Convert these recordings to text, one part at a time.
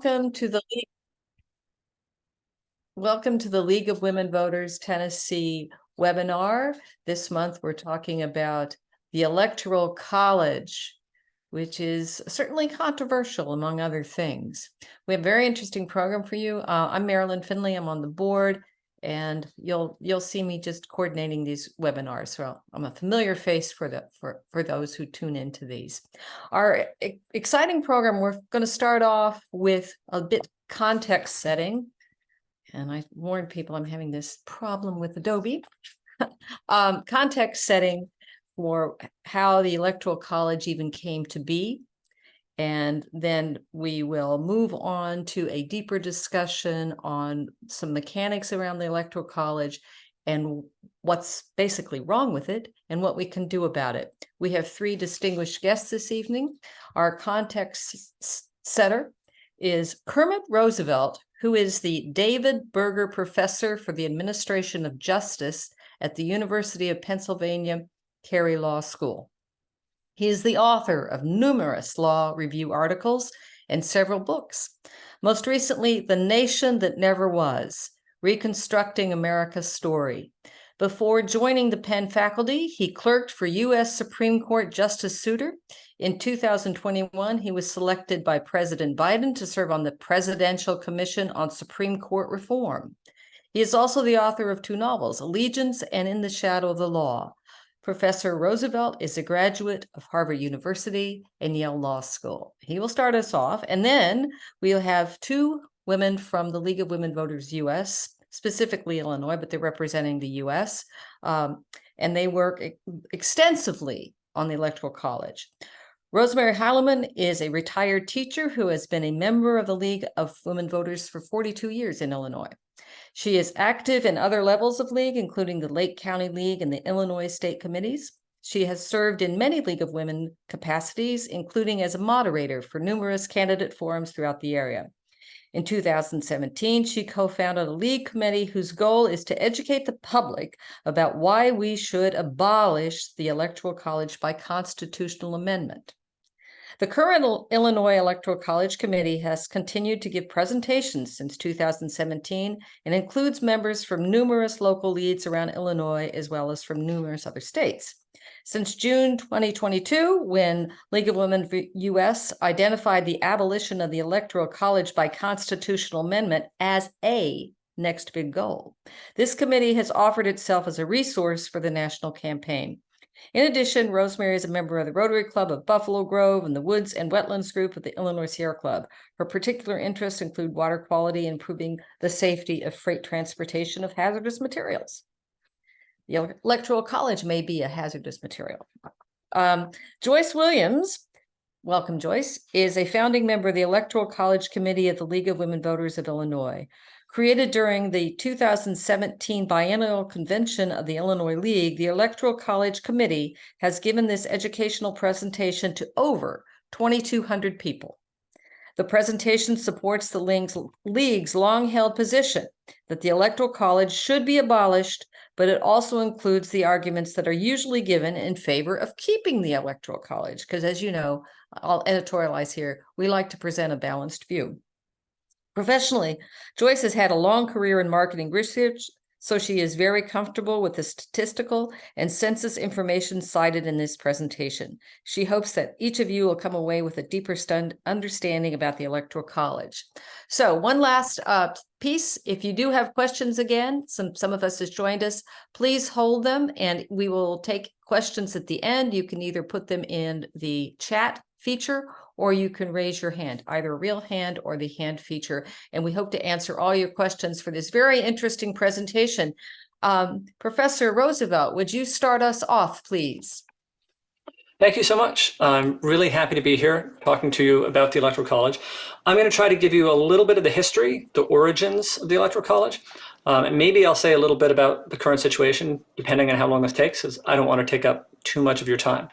Welcome to the League of Women Voters Tennessee webinar. This month we're talking about the Electoral College, which is certainly controversial among other things. We have a very interesting program for you. I'm Marilyn Finley. I'm on the board, and you'll see me just coordinating these webinars. So I'm a familiar face for those who tune into these. Our exciting program, we're going to start off with a bit context setting. And I warned people I'm having this problem with Adobe. Context setting for how the Electoral College even came to be. And then we will move on to a deeper discussion on some mechanics around the Electoral College and what's basically wrong with it and what we can do about it. We have three distinguished guests this evening. Our context setter is Kermit Roosevelt, who is the David Berger Professor for the Administration of Justice at the University of Pennsylvania Carey Law School. He is the author of numerous law review articles and several books. Most recently, The Nation That Never Was, Reconstructing America's Story. Before joining the Penn faculty, he clerked for U.S. Supreme Court Justice Souter. In 2021, he was selected by President Biden to serve on the Presidential Commission on Supreme Court Reform. He is also the author of two novels, Allegiance and In the Shadow of the Law. Professor Roosevelt is a graduate of Harvard University and Yale Law School. He will start us off, and then we'll have two women from the League of Women Voters U.S., specifically Illinois, but they're representing the U.S., and they work extensively on the Electoral College. Rosemary Heileman is a retired teacher who has been a member of the League of Women Voters for 42 years in Illinois. She is active in other levels of League, including the Lake County League and the Illinois State Committees. She has served in many League of Women capacities, including as a moderator for numerous candidate forums throughout the area. In 2017, she co-founded a League committee whose goal is to educate the public about why we should abolish the Electoral College by constitutional amendment. The current Illinois Electoral College Committee has continued to give presentations since 2017 and includes members from numerous local leads around Illinois, as well as from numerous other states. Since June 2022, when League of Women US identified the abolition of the Electoral College by constitutional amendment as a next big goal, this committee has offered itself as a resource for the national campaign. In addition, Rosemary is a member of the Rotary Club of Buffalo Grove and the Woods and Wetlands Group of the Illinois Sierra Club. Her particular interests include water quality and improving the safety of freight transportation of hazardous materials. The Electoral College may be a hazardous material. Joyce Williams, welcome Joyce, is a founding member of the Electoral College Committee of the League of Women Voters of Illinois. Created during the 2017 Biennial Convention of the Illinois League, the Electoral College Committee has given this educational presentation to over 2,200 people. The presentation supports the League's long-held position that the Electoral College should be abolished, but it also includes the arguments that are usually given in favor of keeping the Electoral College, because as you know, I'll editorialize here, we like to present a balanced view. Professionally, Joyce has had a long career in marketing research, so she is very comfortable with the statistical and census information cited in this presentation. She hopes that each of you will come away with a deeper understanding about the Electoral College. So one last piece, if you do have questions again, some of us has joined us, please hold them and we will take questions at the end. You can either put them in the chat feature or you can raise your hand, either a real hand or the hand feature. And we hope to answer all your questions for this very interesting presentation. Professor Roosevelt, would you start us off, please? Thank you so much. I'm really happy to be here talking to you about the Electoral College. I'm going to try to give you a little bit of the history, the origins of the Electoral College, and maybe I'll say a little bit about the current situation, depending on how long this takes, because I don't want to take up too much of your time.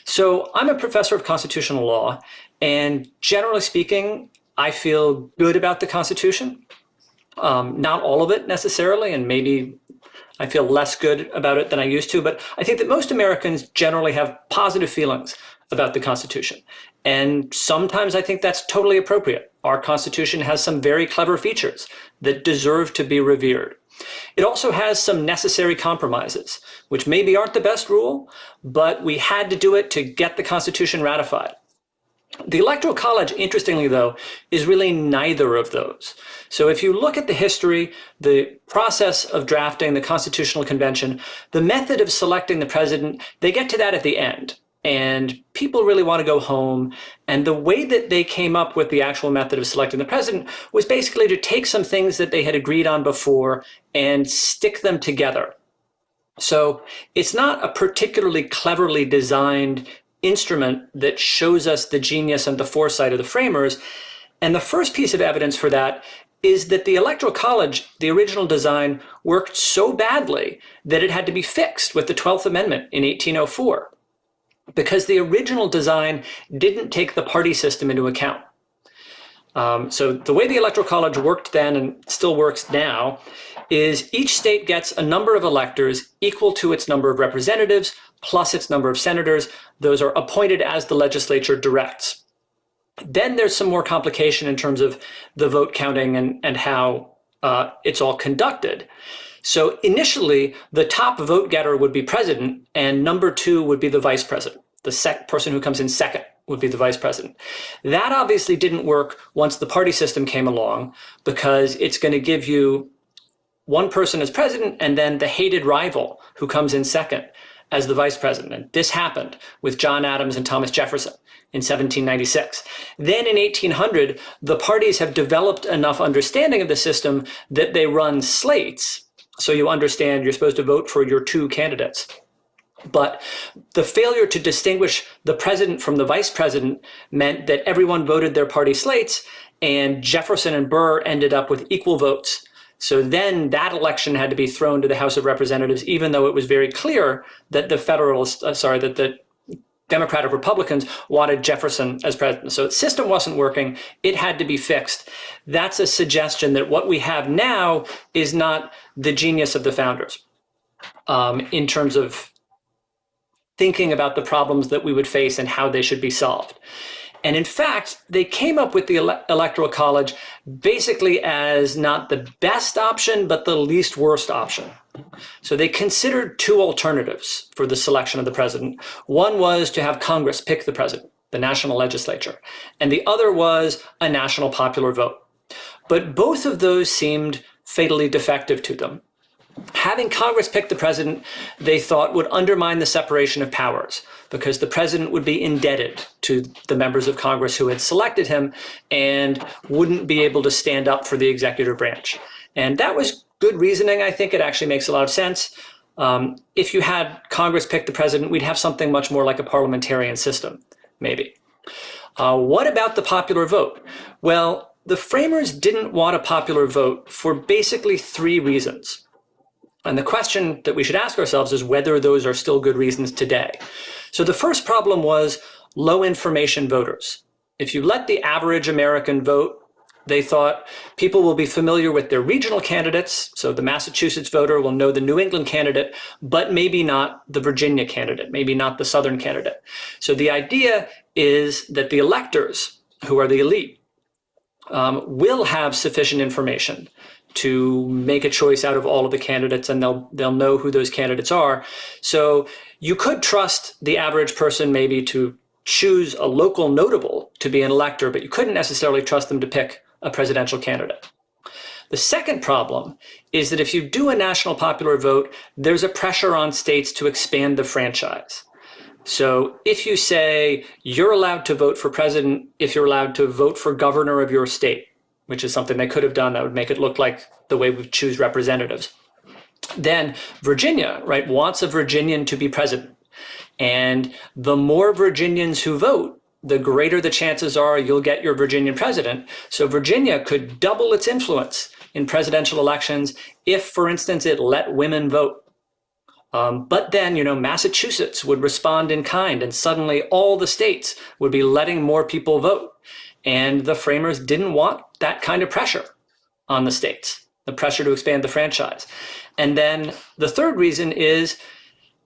So I'm a professor of constitutional law, and generally speaking, I feel good about the Constitution. Not all of it necessarily, and maybe I feel less good about it than I used to, but I think that most Americans generally have positive feelings about the Constitution. And sometimes I think that's totally appropriate. Our Constitution has some very clever features that deserve to be revered. It also has some necessary compromises, which maybe aren't the best rule, but we had to do it to get the Constitution ratified. The Electoral College, interestingly, though, is really neither of those. So if you look at the history, the process of drafting the Constitutional Convention, the method of selecting the president, they get to that at the end. And people really want to go home. And the way that they came up with the actual method of selecting the president was basically to take some things that they had agreed on before and stick them together. So it's not a particularly cleverly designed instrument that shows us the genius and the foresight of the framers. And the first piece of evidence for that is that the Electoral College, the original design, worked so badly that it had to be fixed with the 12th Amendment in 1804, because the original design didn't take the party system into account. So the way the Electoral College worked then and still works now is each state gets a number of electors equal to its number of representatives plus its number of senators. Those are appointed as the legislature directs. Then there's some more complication in terms of the vote counting and how it's all conducted. So initially, the top vote getter would be president, and number two would be the vice president. The person who comes in second would be the vice president. That obviously didn't work once the party system came along, because it's going to give you one person as president and then the hated rival who comes in second as the vice president. And this happened with John Adams and Thomas Jefferson in 1796. Then in 1800, the parties have developed enough understanding of the system that they run slates. So you understand you're supposed to vote for your two candidates. But the failure to distinguish the president from the vice president meant that everyone voted their party slates, and Jefferson and Burr ended up with equal votes. So then that election had to be thrown to the House of Representatives, even though it was very clear that that the Democratic Republicans wanted Jefferson as president. So the system wasn't working. It had to be fixed. That's a suggestion that what we have now is not the genius of the founders in terms of thinking about the problems that we would face and how they should be solved. And in fact, they came up with the Electoral College basically as not the best option, but the least worst option. So they considered two alternatives for the selection of the president. One was to have Congress pick the president, the national legislature, and the other was a national popular vote. But both of those seemed fatally defective to them. Having Congress pick the president, they thought, would undermine the separation of powers, because the president would be indebted to the members of Congress who had selected him and wouldn't be able to stand up for the executive branch. And that was good reasoning. I think it actually makes a lot of sense. If you had Congress pick the president, we'd have something much more like a parliamentarian system, maybe. What about the popular vote? Well, the framers didn't want a popular vote for basically three reasons. And the question that we should ask ourselves is whether those are still good reasons today. So the first problem was low information voters. If you let the average American vote, they thought people will be familiar with their regional candidates. So the Massachusetts voter will know the New England candidate, but maybe not the Virginia candidate, maybe not the Southern candidate. So the idea is that the electors, who are the elite, will have sufficient information to make a choice out of all of the candidates, and they'll know who those candidates are. So you could trust the average person maybe to choose a local notable to be an elector, but you couldn't necessarily trust them to pick a presidential candidate. The second problem is that if you do a national popular vote, there's a pressure on states to expand the franchise. So if you say you're allowed to vote for president if you're allowed to vote for governor of your state, which is something they could have done that would make it look like the way we choose representatives, then Virginia, right, wants a Virginian to be president. And the more Virginians who vote, the greater the chances are you'll get your Virginian president. So Virginia could double its influence in presidential elections if, for instance, it let women vote. But then, Massachusetts would respond in kind, and suddenly all the states would be letting more people vote. And the framers didn't want that kind of pressure on the states, the pressure to expand the franchise. And then the third reason is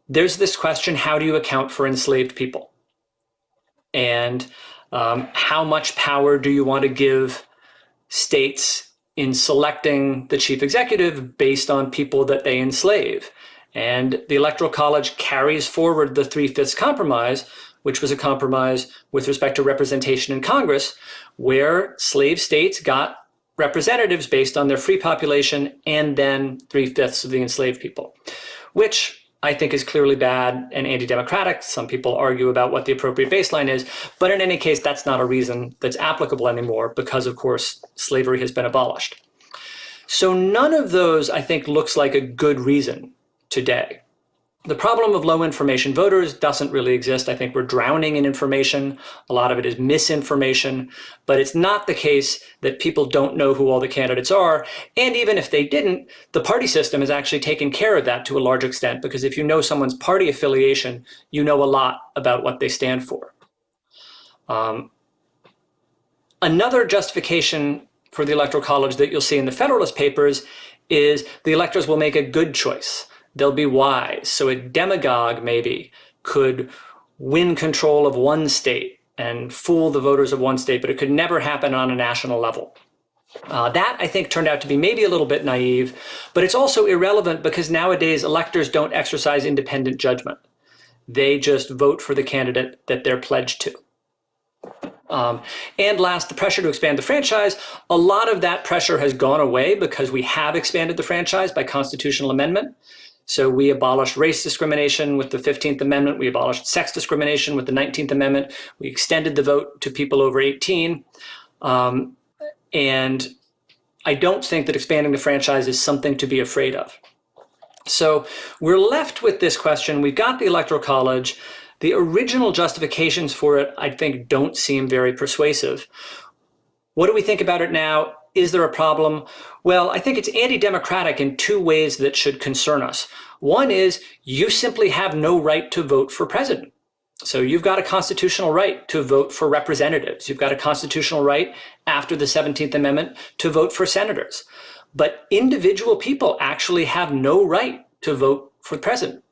there's this question, how do you account for enslaved people? And How much power do you want to give states in selecting the chief executive based on people that they enslave? And the Electoral College carries forward the Three-Fifths Compromise, which was a compromise with respect to representation in Congress, where slave states got representatives based on their free population and then 3/5 of the enslaved people, which I think is clearly bad and anti-democratic. Some people argue about what the appropriate baseline is, but in any case, that's not a reason that's applicable anymore because, of course, slavery has been abolished. So none of those, I think, looks like a good reason today. The problem of low information voters doesn't really exist. I think we're drowning in information. A lot of it is misinformation, but it's not the case that people don't know who all the candidates are. And even if they didn't, the party system has actually taken care of that to a large extent, because if you know someone's party affiliation, you know a lot about what they stand for. Another justification for the Electoral College that you'll see in the Federalist Papers is the electors will make a good choice. They'll be wise. So a demagogue maybe could win control of one state and fool the voters of one state, but it could never happen on a national level. That, I think, turned out to be maybe a little bit naive, but it's also irrelevant because nowadays electors don't exercise independent judgment. They just vote for the candidate that they're pledged to. And last, the pressure to expand the franchise. A lot of that pressure has gone away because we have expanded the franchise by constitutional amendment. So we abolished race discrimination with the 15th Amendment. We abolished sex discrimination with the 19th Amendment. We extended the vote to people over 18. And I don't think that expanding the franchise is something to be afraid of. So we're left with this question. We've got the Electoral College. The original justifications for it, I think, don't seem very persuasive. What do we think about it now? Is there a problem? Well, I think it's anti-democratic in two ways that should concern us. One is you simply have no right to vote for president. So you've got a constitutional right to vote for representatives. You've got a constitutional right after the 17th Amendment to vote for senators. But individual people actually have no right to vote for president.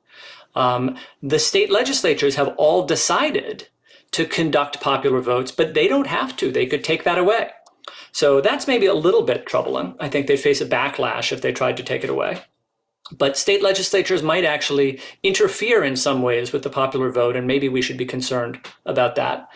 The state legislatures have all decided to conduct popular votes, but they don't have to. They could take that away. So that's maybe a little bit troubling. I think they'd face a backlash if they tried to take it away. But state legislatures might actually interfere in some ways with the popular vote, and maybe we should be concerned about that.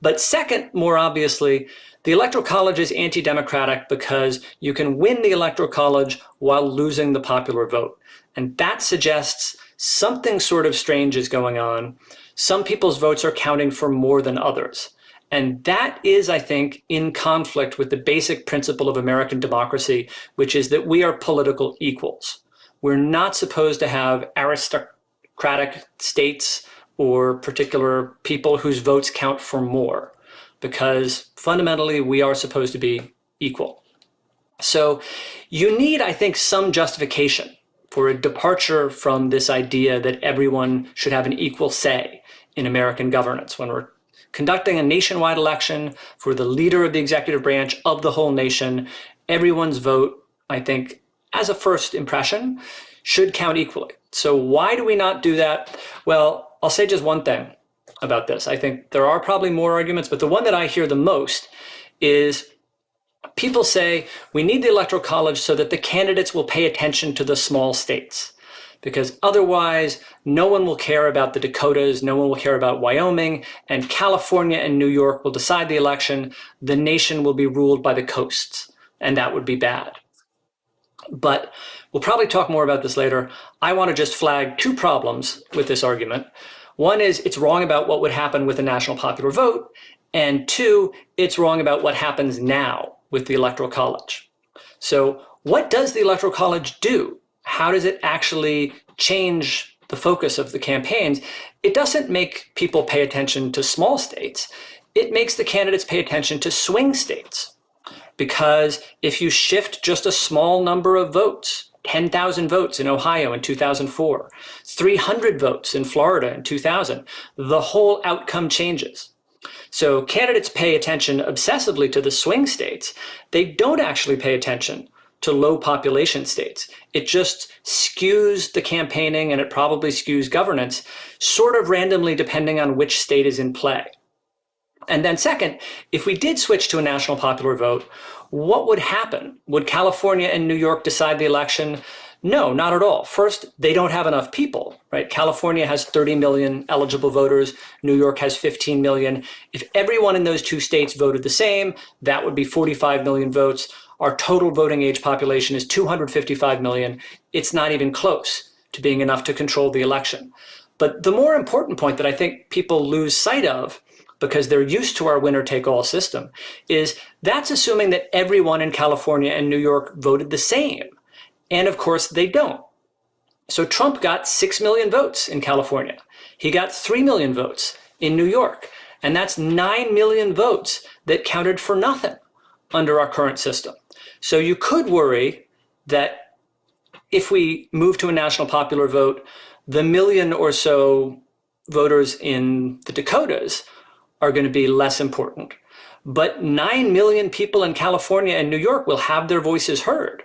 But second, more obviously, the Electoral College is anti-democratic because you can win the Electoral College while losing the popular vote. And that suggests something sort of strange is going on. Some people's votes are counting for more than others. And that is, I think, in conflict with the basic principle of American democracy, which is that we are political equals. We're not supposed to have aristocratic states or particular people whose votes count for more, because fundamentally we are supposed to be equal. So you need, I think, some justification for a departure from this idea that everyone should have an equal say in American governance. When we're conducting a nationwide election for the leader of the executive branch of the whole nation, everyone's vote, I think, as a first impression, should count equally. So why do we not do that? Well, I'll say just one thing about this. I think there are probably more arguments, but the one that I hear the most is people say we need the Electoral College so that the candidates will pay attention to the small states, because otherwise no one will care about the Dakotas, no one will care about Wyoming, and California and New York will decide the election. The nation will be ruled by the coasts, and that would be bad. But we'll probably talk more about this later. I want to just flag two problems with this argument. One is it's wrong about what would happen with a national popular vote, and two, it's wrong about what happens now with the Electoral College. So what does the Electoral College do? How does it actually change the focus of the campaigns? It doesn't make people pay attention to small states. It makes the candidates pay attention to swing states. Because if you shift just a small number of votes, 10,000 votes in Ohio in 2004, 300 votes in Florida in 2000, the whole outcome changes. So candidates pay attention obsessively to the swing states. They don't actually pay attention to low population states. It just skews the campaigning, and it probably skews governance sort of randomly depending on which state is in play. And then second, if we did switch to a national popular vote, what would happen? Would California and New York decide the election? No, not at all. First, they don't have enough people, right? California has 30 million eligible voters. New York has 15 million. If everyone in those two states voted the same, that would be 45 million votes. Our total voting age population is 255 million. It's not even close to being enough to control the election. But the more important point that I think people lose sight of, because they're used to our winner-take-all system, is that's assuming that everyone in California and New York voted the same. And of course, they don't. So Trump got 6 million votes in California. He got 3 million votes in New York. And that's 9 million votes that counted for nothing under our current system. So you could worry that if we move to a national popular vote, the million or so voters in the Dakotas are going to be less important. But 9 million people in California and New York will have their voices heard.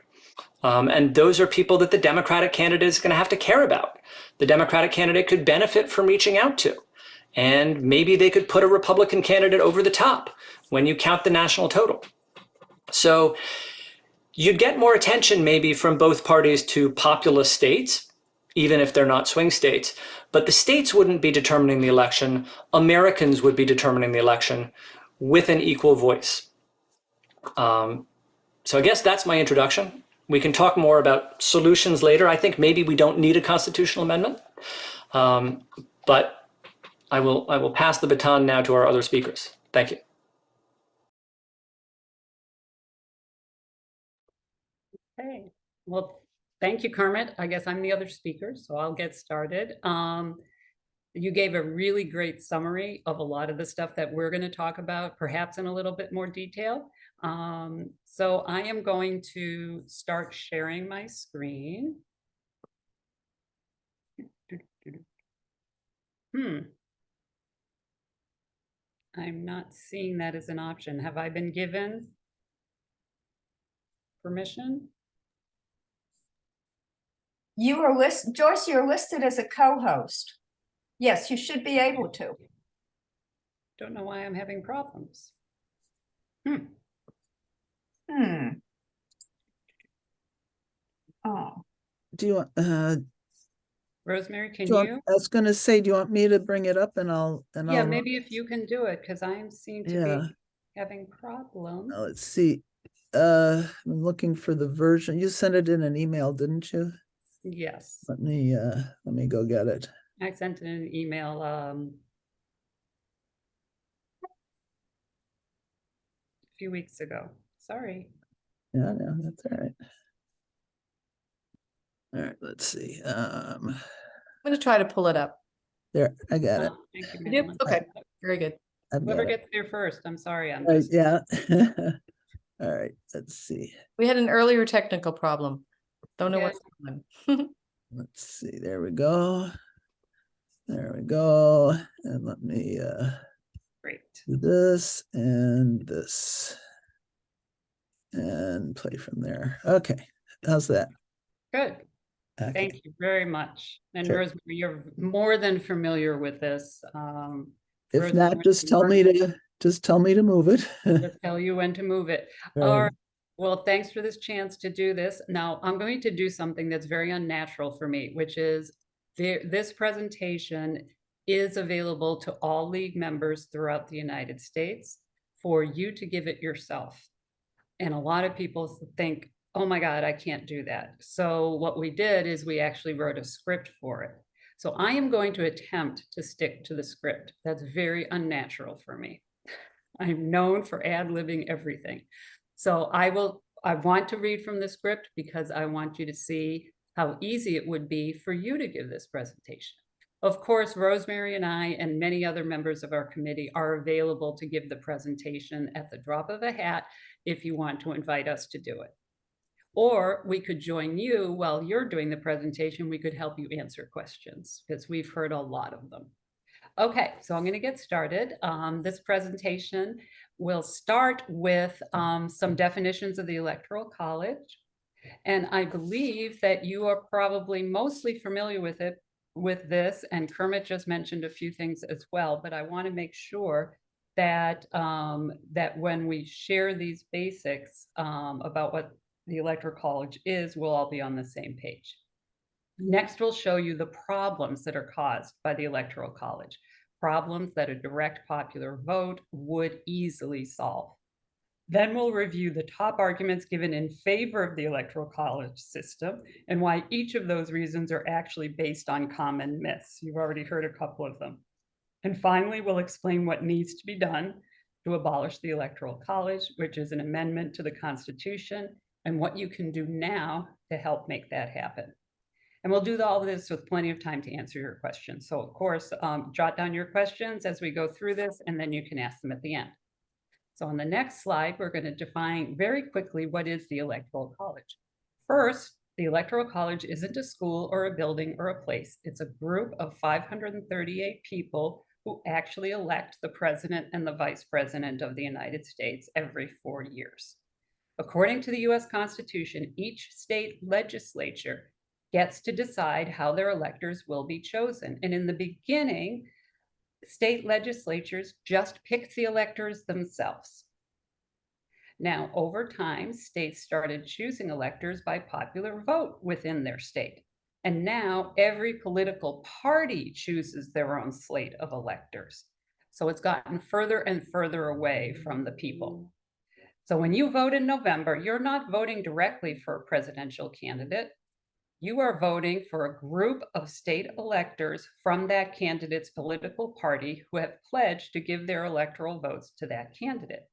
And those are people that the Democratic candidate is going to have to care about. The Democratic candidate could benefit from reaching out to. And maybe they could put a Republican candidate over the top when you count the national total. So you'd get more attention maybe from both parties to populous states, even if they're not swing states. But the states wouldn't be determining the election. Americans would be determining the election with an equal voice. So I guess that's my introduction. We can talk more about solutions later. I think maybe we don't need a constitutional amendment. But I will pass the baton now to our other speakers. Thank you. Okay, well, thank you, Kermit. I guess I'm the other speaker, so I'll get started. You gave a really great summary of a lot of the stuff that we're going to talk about, perhaps in a little bit more detail. So I am going to start sharing my screen. I'm not seeing that as an option. Have I been given permission? You are listed, Joyce, you're listed as a co-host. Yes, you should be able to. Don't know why I'm having problems. Oh, Do you want, Rosemary, can do you want- you? I was gonna say, do you want me to bring it up and Yeah, I'll, maybe if you can do it, because I seem to Yeah. be having problems. let's see. I'm looking for the version. You sent it in an email, didn't you? Yes, Let me go get it. I sent in an email a few weeks ago. Sorry. Yeah, no, that's all right. All right, let's see. I'm going to try to pull it up. There, I got it. Thank you, You do? Madeline. Okay, very good. I've Whoever got it. gets there first, I'm sorry. I'm Right, just, yeah. All right, let's see. We had an earlier technical problem. Don't know Yeah. what's going on. Let's see. There we go. There we go. And let me great. do this and this. And play from there. Okay. How's that? Good. Okay. Thank you very much. And Sure. Rosemary, you're more than familiar with this. If not, Rosemary, just tell me to move it. Just tell you when to move it. Right. All right. Well, thanks for this chance to do this. Now, I'm going to do something that's very unnatural for me, which is this presentation is available to all league members throughout the United States for you to give it yourself. And a lot of people think, oh my God, I can't do that. So what we did is we actually wrote a script for it. So I am going to attempt to stick to the script. That's very unnatural for me. I'm known for ad-libbing everything. So I want to read from the script because I want you to see how easy it would be for you to give this presentation. Of course, Rosemary and I and many other members of our committee are available to give the presentation at the drop of a hat if you want to invite us to do it. Or we could join you while you're doing the presentation. We could help you answer questions because we've heard a lot of them. Okay, so I'm going to get started. This presentation will start with some definitions of the Electoral College. And I believe that you are probably mostly familiar with this, and Kermit just mentioned a few things as well, but I want to make sure that that when we share these basics about what the Electoral College is, we'll all be on the same page. Next, we'll show you the problems that are caused by the Electoral College, problems that a direct popular vote would easily solve. Then we'll review the top arguments given in favor of the Electoral College system and why each of those reasons are actually based on common myths. You've already heard a couple of them. And finally, we'll explain what needs to be done to abolish the Electoral College, which is an amendment to the Constitution, and what you can do now to help make that happen. And we'll do all of this with plenty of time to answer your questions. So of course, jot down your questions as we go through this, and then you can ask them at the end. So on the next slide, we're going to define very quickly what is the Electoral College. First, the Electoral College isn't a school or a building or a place. It's a group of 538 people who actually elect the president and the vice president of the United States every 4 years. According to the US Constitution, each state legislature gets to decide how their electors will be chosen. And in the beginning, state legislatures just picked the electors themselves. Now, over time, states started choosing electors by popular vote within their state. And now every political party chooses their own slate of electors. So it's gotten further and further away from the people. So when you vote in November, you're not voting directly for a presidential candidate. You are voting for a group of state electors from that candidate's political party who have pledged to give their electoral votes to that candidate.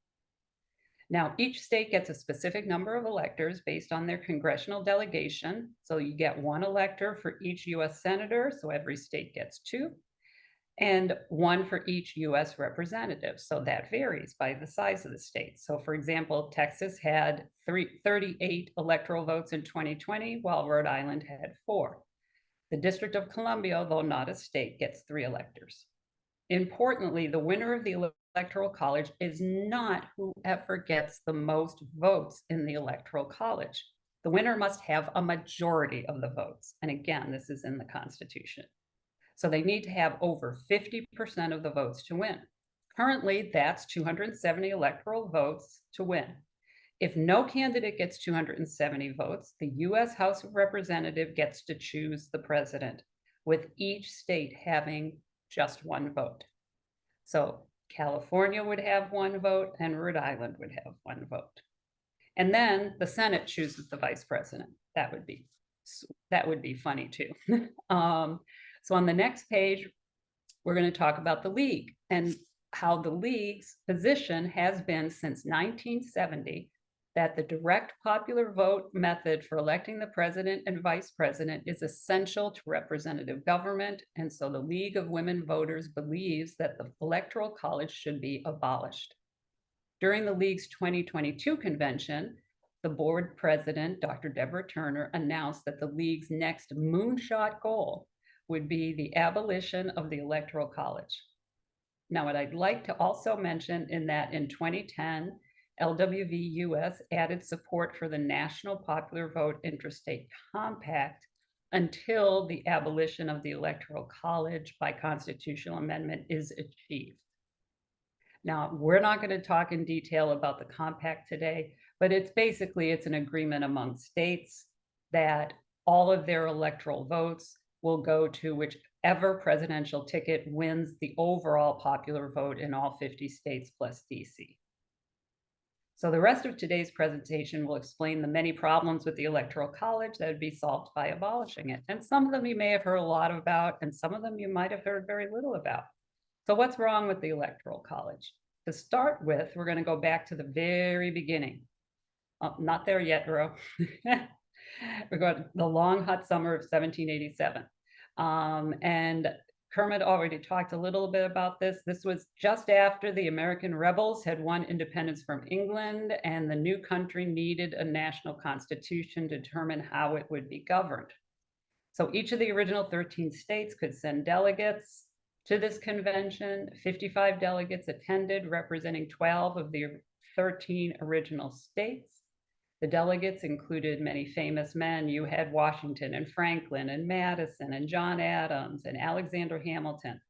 Now, each state gets a specific number of electors based on their congressional delegation. So you get one elector for each US senator, so every state gets 2, and 1 for each US representative. So that varies by the size of the state. So for example, Texas had 38 electoral votes in 2020, while Rhode Island had 4. The District of Columbia, though not a state, gets 3 electors. Importantly, the winner of the Electoral College is not whoever gets the most votes in the Electoral College. The winner must have a majority of the votes. And again, this is in the Constitution. So they need to have over 50% of the votes to win. Currently, that's 270 electoral votes to win. If no candidate gets 270 votes, the US House of Representatives gets to choose the president, with each state having just 1 vote. So California would have 1 vote and Rhode Island would have 1 vote. And then the Senate chooses the vice president. That would be funny too. So on the next page, we're going to talk about the league and how the league's position has been since 1970 that the direct popular vote method for electing the president and vice president is essential to representative government. And so the League of Women Voters believes that the Electoral College should be abolished. During the League's 2022 convention, the board president, Dr. Deborah Turner, announced that the League's next moonshot goal would be the abolition of the Electoral College. Now, what I'd like to also mention in that in 2010, LWV US added support for the National Popular Vote Interstate Compact until the abolition of the Electoral College by constitutional amendment is achieved. Now, we're not going to talk in detail about the compact today, but it's an agreement among states that all of their electoral votes will go to whichever presidential ticket wins the overall popular vote in all 50 states plus DC. So the rest of today's presentation will explain the many problems with the Electoral College that would be solved by abolishing it. And some of them you may have heard a lot about, and some of them you might have heard very little about. So what's wrong with the Electoral College? To start with, we're going to go back to the very beginning. Not there yet, Ro. We're going to the long, hot summer of 1787. And Kermit already talked a little bit about this. This was just after the American rebels had won independence from England, and the new country needed a national constitution to determine how it would be governed. So each of the original 13 states could send delegates to this convention. 55 delegates attended, representing 12 of the 13 original states. The delegates included many famous men. You had Washington and Franklin and Madison and John Adams and Alexander Hamilton.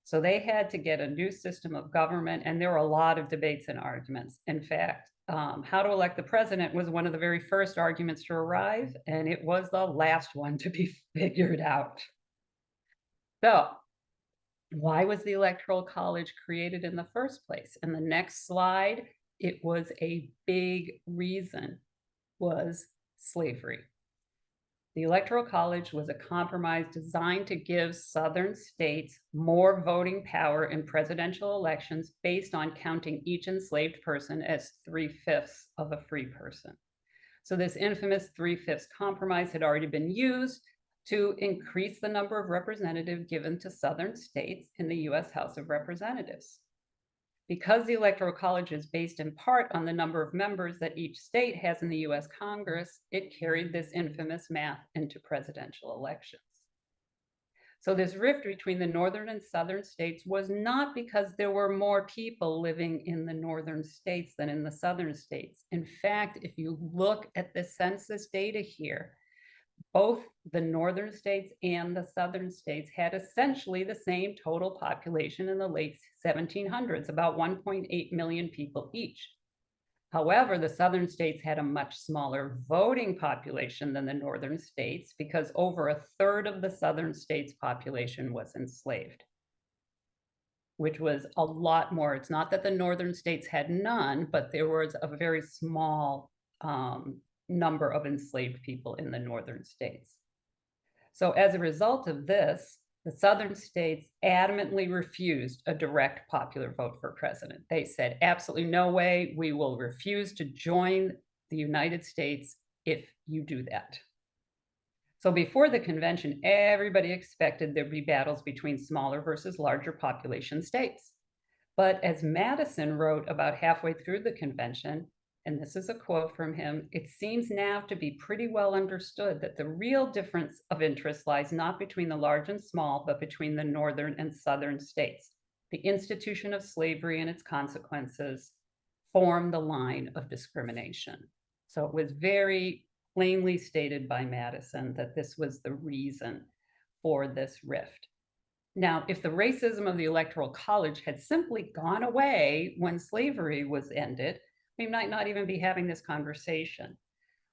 So they had to get a new system of government, and there were a lot of debates and arguments. In fact, how to elect the president was one of the very first arguments to arrive, and it was the last one to be figured out. So, why was the Electoral College created in the first place? And the next slide, it was a big reason, was slavery. The Electoral College was a compromise designed to give Southern states more voting power in presidential elections based on counting each enslaved person as 3/5 of a free person. So this infamous 3/5 compromise had already been used to increase the number of representatives given to Southern states in the US House of Representatives. Because the Electoral College is based in part on the number of members that each state has in the US Congress, it carried this infamous math into presidential elections. So this rift between the northern and southern states was not because there were more people living in the northern states than in the southern states. In fact, if you look at the census data here, both the northern states and the southern states had essentially the same total population in the late 1700s, about 1.8 million people each. However, the southern states had a much smaller voting population than the northern states because over a third of the southern states' population was enslaved, which was a lot more. It's not that the northern states had none, but there was a very small number of enslaved people in the northern states. So as a result of this, the southern states adamantly refused a direct popular vote for president. They said, absolutely no way, we will refuse to join the United States if you do that. So before the convention, everybody expected there'd be battles between smaller versus larger population states. But as Madison wrote about halfway through the convention, and this is a quote from him, it seems now to be pretty well understood that the real difference of interest lies not between the large and small, but between the northern and southern states. The institution of slavery and its consequences form the line of discrimination. So it was very plainly stated by Madison that this was the reason for this rift. Now, if the racism of the Electoral College had simply gone away when slavery was ended, we might not even be having this conversation.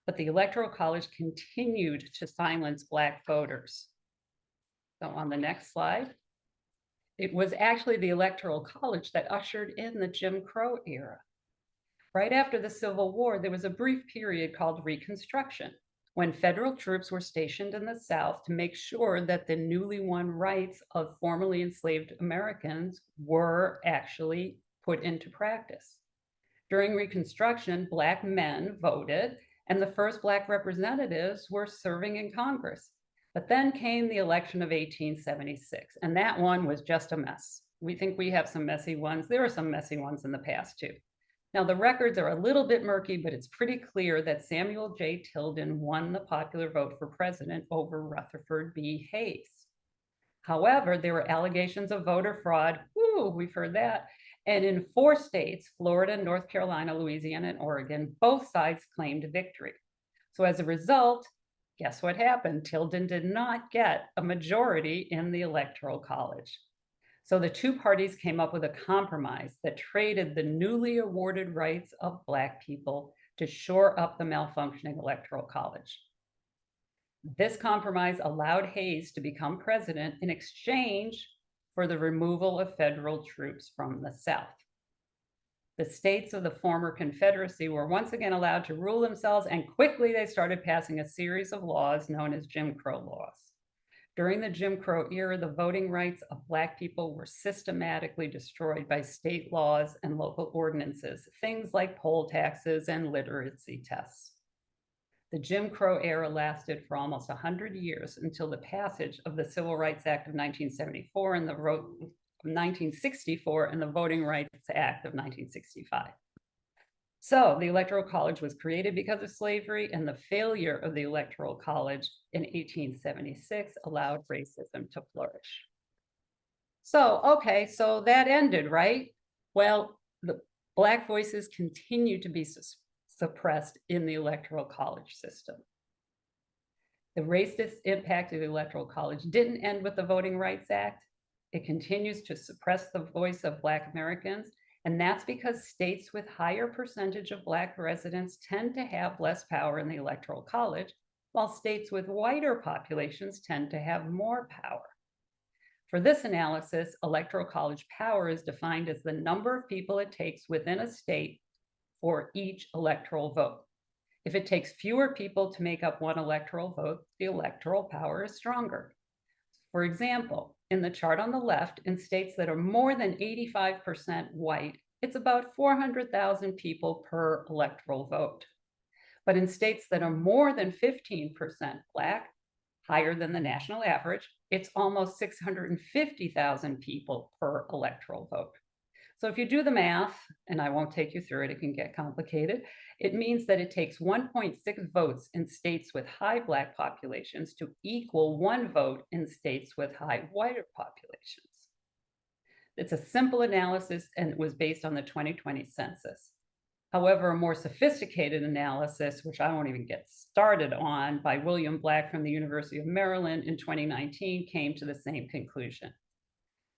But the Electoral College continued to silence Black voters. So on the next slide, it was actually the Electoral College that ushered in the Jim Crow era. Right after the Civil War, there was a brief period called Reconstruction, when federal troops were stationed in the South to make sure that the newly won rights of formerly enslaved Americans were actually put into practice. During Reconstruction, Black men voted, and the first Black representatives were serving in Congress. But then came the election of 1876, and that one was just a mess. We think we have some messy ones. There are some messy ones in the past, too. Now, the records are a little bit murky, but it's pretty clear that Samuel J. Tilden won the popular vote for president over Rutherford B. Hayes. However, there were allegations of voter fraud. Woo, we've heard that. And in 4 states, Florida, North Carolina, Louisiana, and Oregon, both sides claimed victory. So as a result, guess what happened? Tilden did not get a majority in the Electoral College. So the two parties came up with a compromise that traded the newly awarded rights of Black people to shore up the malfunctioning Electoral College. This compromise allowed Hayes to become president in exchange for the removal of federal troops from the South. The states of the former Confederacy were once again allowed to rule themselves, and quickly they started passing a series of laws known as Jim Crow laws. During the Jim Crow era, the voting rights of Black people were systematically destroyed by state laws and local ordinances, things like poll taxes and literacy tests. The Jim Crow era lasted for almost 100 years until the passage of the Civil Rights Act of 1974 and the 1964 and the Voting Rights Act of 1965. So the Electoral College was created because of slavery, and the failure of the Electoral College in 1876 allowed racism to flourish. So, okay, so that ended, right? Well, the Black voices continue to be suppressed in the Electoral College system. The racist impact of the Electoral College didn't end with the Voting Rights Act. It continues to suppress the voice of Black Americans, and that's because states with higher percentage of Black residents tend to have less power in the Electoral College, while states with whiter populations tend to have more power. For this analysis, Electoral College power is defined as the number of people it takes within a state for each electoral vote. If it takes fewer people to make up one electoral vote, the electoral power is stronger. For example, in the chart on the left, in states that are more than 85% white, it's about 400,000 people per electoral vote. But in states that are more than 15% Black, higher than the national average, it's almost 650,000 people per electoral vote. So if you do the math, and I won't take you through it, it can get complicated, it means that it takes 1.6 votes in states with high Black populations to equal 1 vote in states with high whiter populations. It's a simple analysis, and it was based on the 2020 census. However, a more sophisticated analysis, which I won't even get started on, by William Black from the University of Maryland in 2019 came to the same conclusion.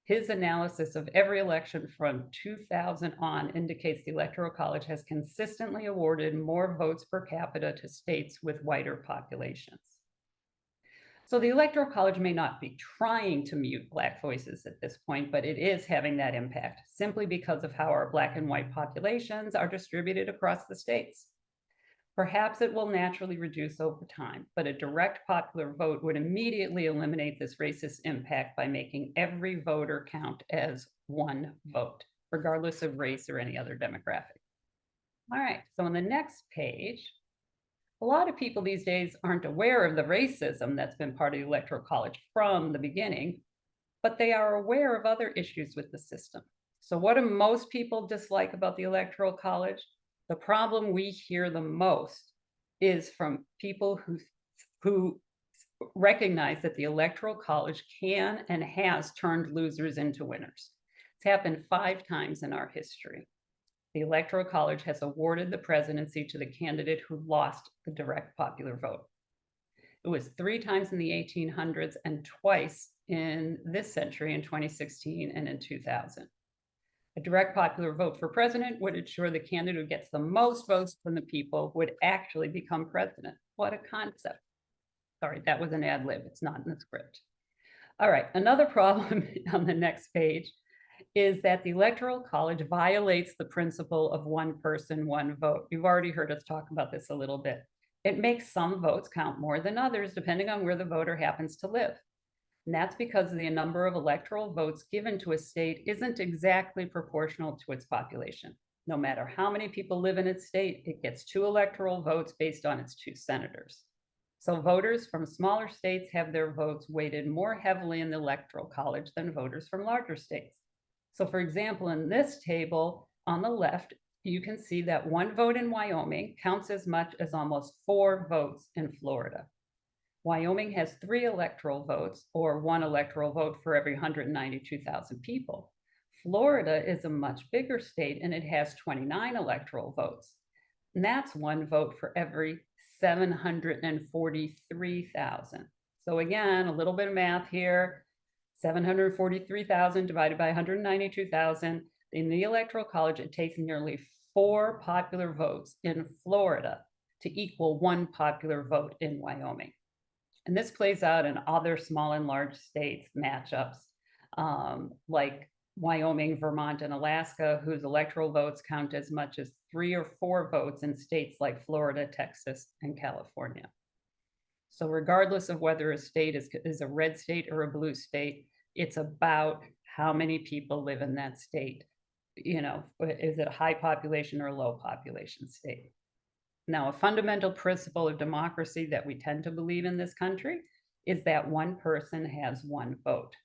His analysis of every election from 2000 on indicates the Electoral College has consistently awarded more votes per capita to states with whiter populations. So the Electoral College may not be trying to mute Black voices at this point, but it is having that impact simply because of how our Black and white populations are distributed across the states. Perhaps it will naturally reduce over time, but a direct popular vote would immediately eliminate this racist impact by making every voter count as 1 vote, regardless of race or any other demographic. All right, so on the next page, a lot of people these days aren't aware of the racism that's been part of the Electoral College from the beginning, but they are aware of other issues with the system. So what do most people dislike about the Electoral College? The problem we hear the most is from people who recognize that the Electoral College can and has turned losers into winners. It's happened 5 times in our history. The Electoral College has awarded the presidency to the candidate who lost the direct popular vote. It was 3 times in the 1800s and twice in this century in 2016 and in 2000. A direct popular vote for president would ensure the candidate who gets the most votes from the people would actually become president. What a concept. Sorry, that was an ad lib. It's not in the script. All right, another problem on the next page is that the Electoral College violates the principle of 1 person, 1 vote. You've already heard us talk about this a little bit. It makes some votes count more than others, depending on where the voter happens to live. And that's because the number of electoral votes given to a state isn't exactly proportional to its population. No matter how many people live in its state, it gets 2 electoral votes based on its 2 senators. So voters from smaller states have their votes weighted more heavily in the Electoral College than voters from larger states. So for example, in this table on the left, you can see that 1 vote in Wyoming counts as much as almost 4 votes in Florida. Wyoming has 3 electoral votes, or 1 electoral vote for every 192,000 people. Florida is a much bigger state and it has 29 electoral votes. And that's 1 vote for every 743,000. So again, a little bit of math here. 743,000 divided by 192,000. In the Electoral College, it takes nearly 4 popular votes in Florida to equal 1 popular vote in Wyoming. And this plays out in other small and large states matchups, like Wyoming, Vermont, and Alaska, whose electoral votes count as much as 3 or 4 votes in states like Florida, Texas, and California. So regardless of whether a state is a red state or a blue state, it's about how many people live in that state. You know, is it a high population or a low population state? Now, a fundamental principle of democracy that we tend to believe in this country is that 1 person has 1 vote.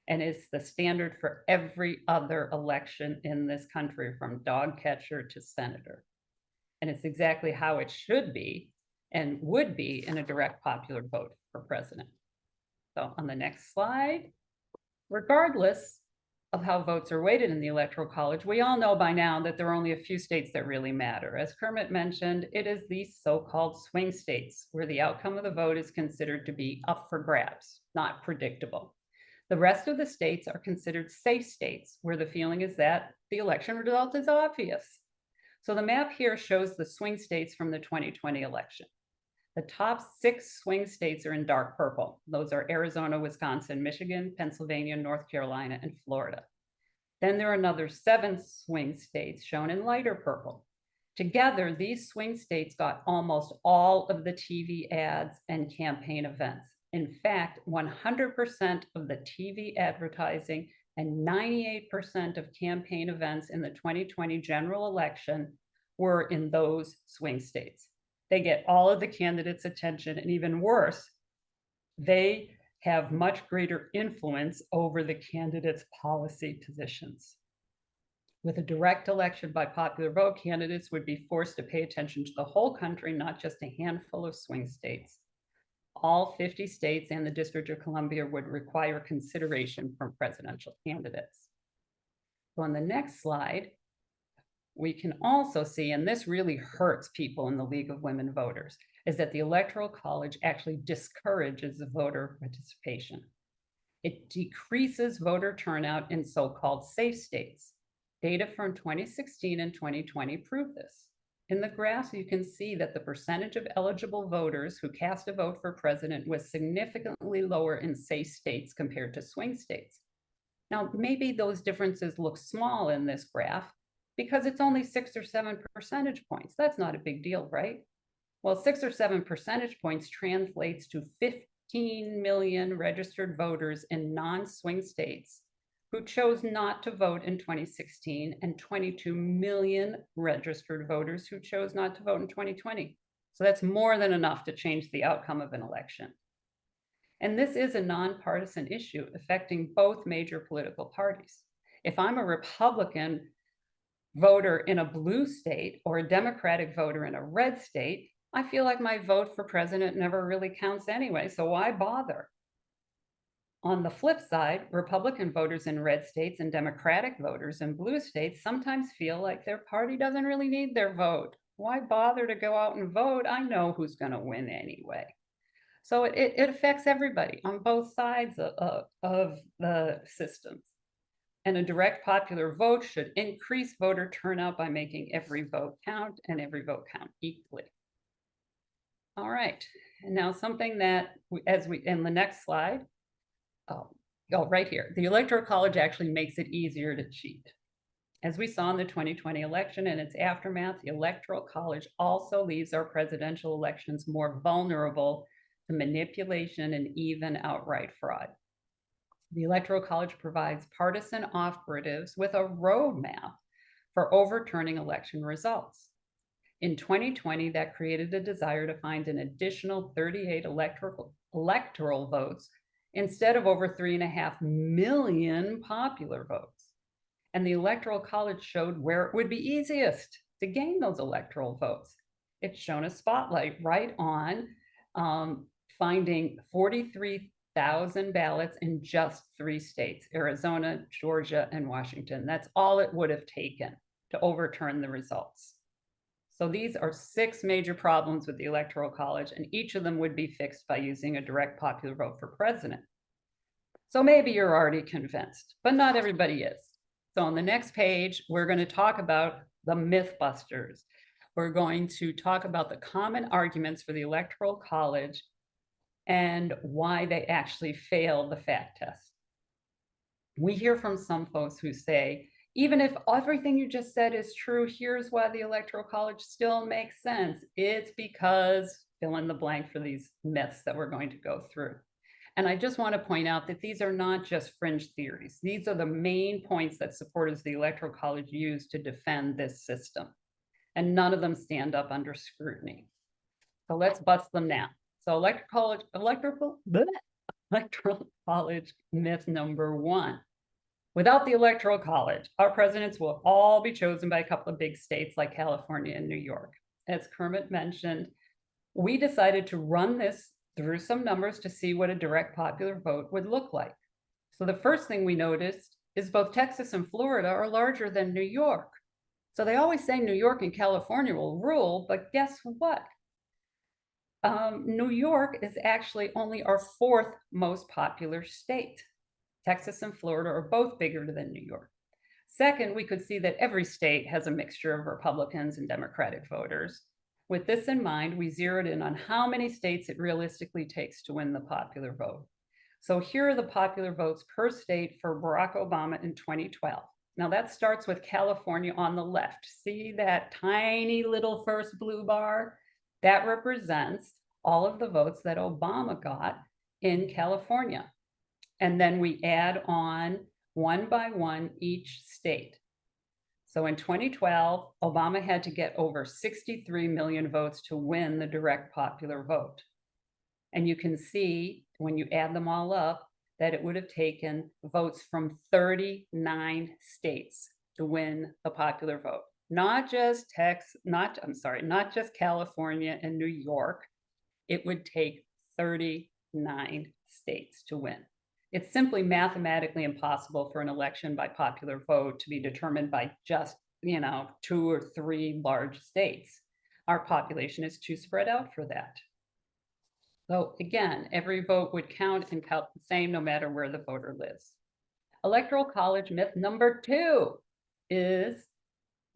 And it's the standard for every other election in this country, from dog catcher to senator. And it's exactly how it should be and would be in a direct popular vote for president. So on the next slide, regardless of how votes are weighted in the Electoral College, we all know by now that there are only a few states that really matter. As Kermit mentioned, it is these so-called swing states where the outcome of the vote is considered to be up for grabs, not predictable. The rest of the states are considered safe states, where the feeling is that the election result is obvious. So the map here shows the swing states from the 2020 election. The top 6 swing states are in dark purple. Those are Arizona, Wisconsin, Michigan, Pennsylvania, North Carolina, and Florida. Then there are another 7 swing states shown in lighter purple. Together, these swing states got almost all of the TV ads and campaign events. In fact, 100% of the TV advertising and 98% of campaign events in the 2020 general election were in those swing states. They get all of the candidates' attention, and even worse, they have much greater influence over the candidates' policy positions. With a direct election by popular vote, candidates would be forced to pay attention to the whole country, not just a handful of swing states. All 50 states and the District of Columbia would require consideration from presidential candidates. So on the next slide, we can also see, and this really hurts people in the League of Women Voters, is that the Electoral College actually discourages voter participation. It decreases voter turnout in so-called safe states. Data from 2016 and 2020 prove this. In the graphs, you can see that the percentage of eligible voters who cast a vote for president was significantly lower in safe states compared to swing states. Now, maybe those differences look small in this graph because it's only 6 or 7 percentage points. That's not a big deal, right? Well, 6 or 7 percentage points translates to 15 million registered voters in non-swing states who chose not to vote in 2016, and 22 million registered voters who chose not to vote in 2020. So that's more than enough to change the outcome of an election. And this is a nonpartisan issue affecting both major political parties. If I'm a Republican voter in a blue state or a Democratic voter in a red state, I feel like my vote for president never really counts anyway, so why bother? On the flip side, Republican voters in red states and Democratic voters in blue states sometimes feel like their party doesn't really need their vote. Why bother to go out and vote? I know who's going to win anyway. So it affects everybody on both sides of the systems. And a direct popular vote should increase voter turnout by making every vote count and every vote count equally. All right, and now something that, in the next slide, right here, the Electoral College actually makes it easier to cheat. As we saw in the 2020 election and its aftermath, the Electoral College also leaves our presidential elections more vulnerable to manipulation and even outright fraud. The Electoral College provides partisan operatives with a roadmap for overturning election results. In 2020, that created a desire to find an additional 38 electoral votes instead of over 3.5 million popular votes. And the Electoral College showed where it would be easiest to gain those electoral votes. It's shown a spotlight right on finding 43,000 ballots in just 3 states, Arizona, Georgia, and Washington. That's all it would have taken to overturn the results. So these are 6 major problems with the Electoral College, and each of them would be fixed by using a direct popular vote for president. So maybe you're already convinced, but not everybody is. So on the next page, we're going to talk about the Mythbusters. We're going to talk about the common arguments for the Electoral College and why they actually failed the fact test. We hear from some folks who say, even if everything you just said is true, here's why the Electoral College still makes sense. It's because fill in the blank for these myths that we're going to go through. And I just want to point out that these are not just fringe theories. These are the main points that supporters of the Electoral College use to defend this system. And none of them stand up under scrutiny. So let's bust them now. So Electoral College myth number 1. Without the Electoral College, our presidents will all be chosen by a couple of big states like California and New York. As Kermit mentioned, we decided to run this through some numbers to see what a direct popular vote would look like. So the first thing we noticed is both Texas and Florida are larger than New York. So they always say New York and California will rule, but guess what? New York is actually only our 4th most popular state. Texas and Florida are both bigger than New York. Second, we could see that every state has a mixture of Republicans and Democratic voters. With this in mind, we zeroed in on how many states it realistically takes to win the popular vote. So here are the popular votes per state for Barack Obama in 2012. Now that starts with California on the left. See that tiny little first blue bar? That represents all of the votes that Obama got in California. And then we add on one by one each state. So in 2012, Obama had to get over 63 million votes to win the direct popular vote. And you can see when you add them all up that it would have taken votes from 39 states to win the popular vote. Not just not just California and New York. It would take 39 states to win. It's simply mathematically impossible for an election by popular vote to be determined by just, 2 or 3 large states. Our population is too spread out for that. So again, every vote would count and count the same no matter where the voter lives. Electoral college myth number 2 is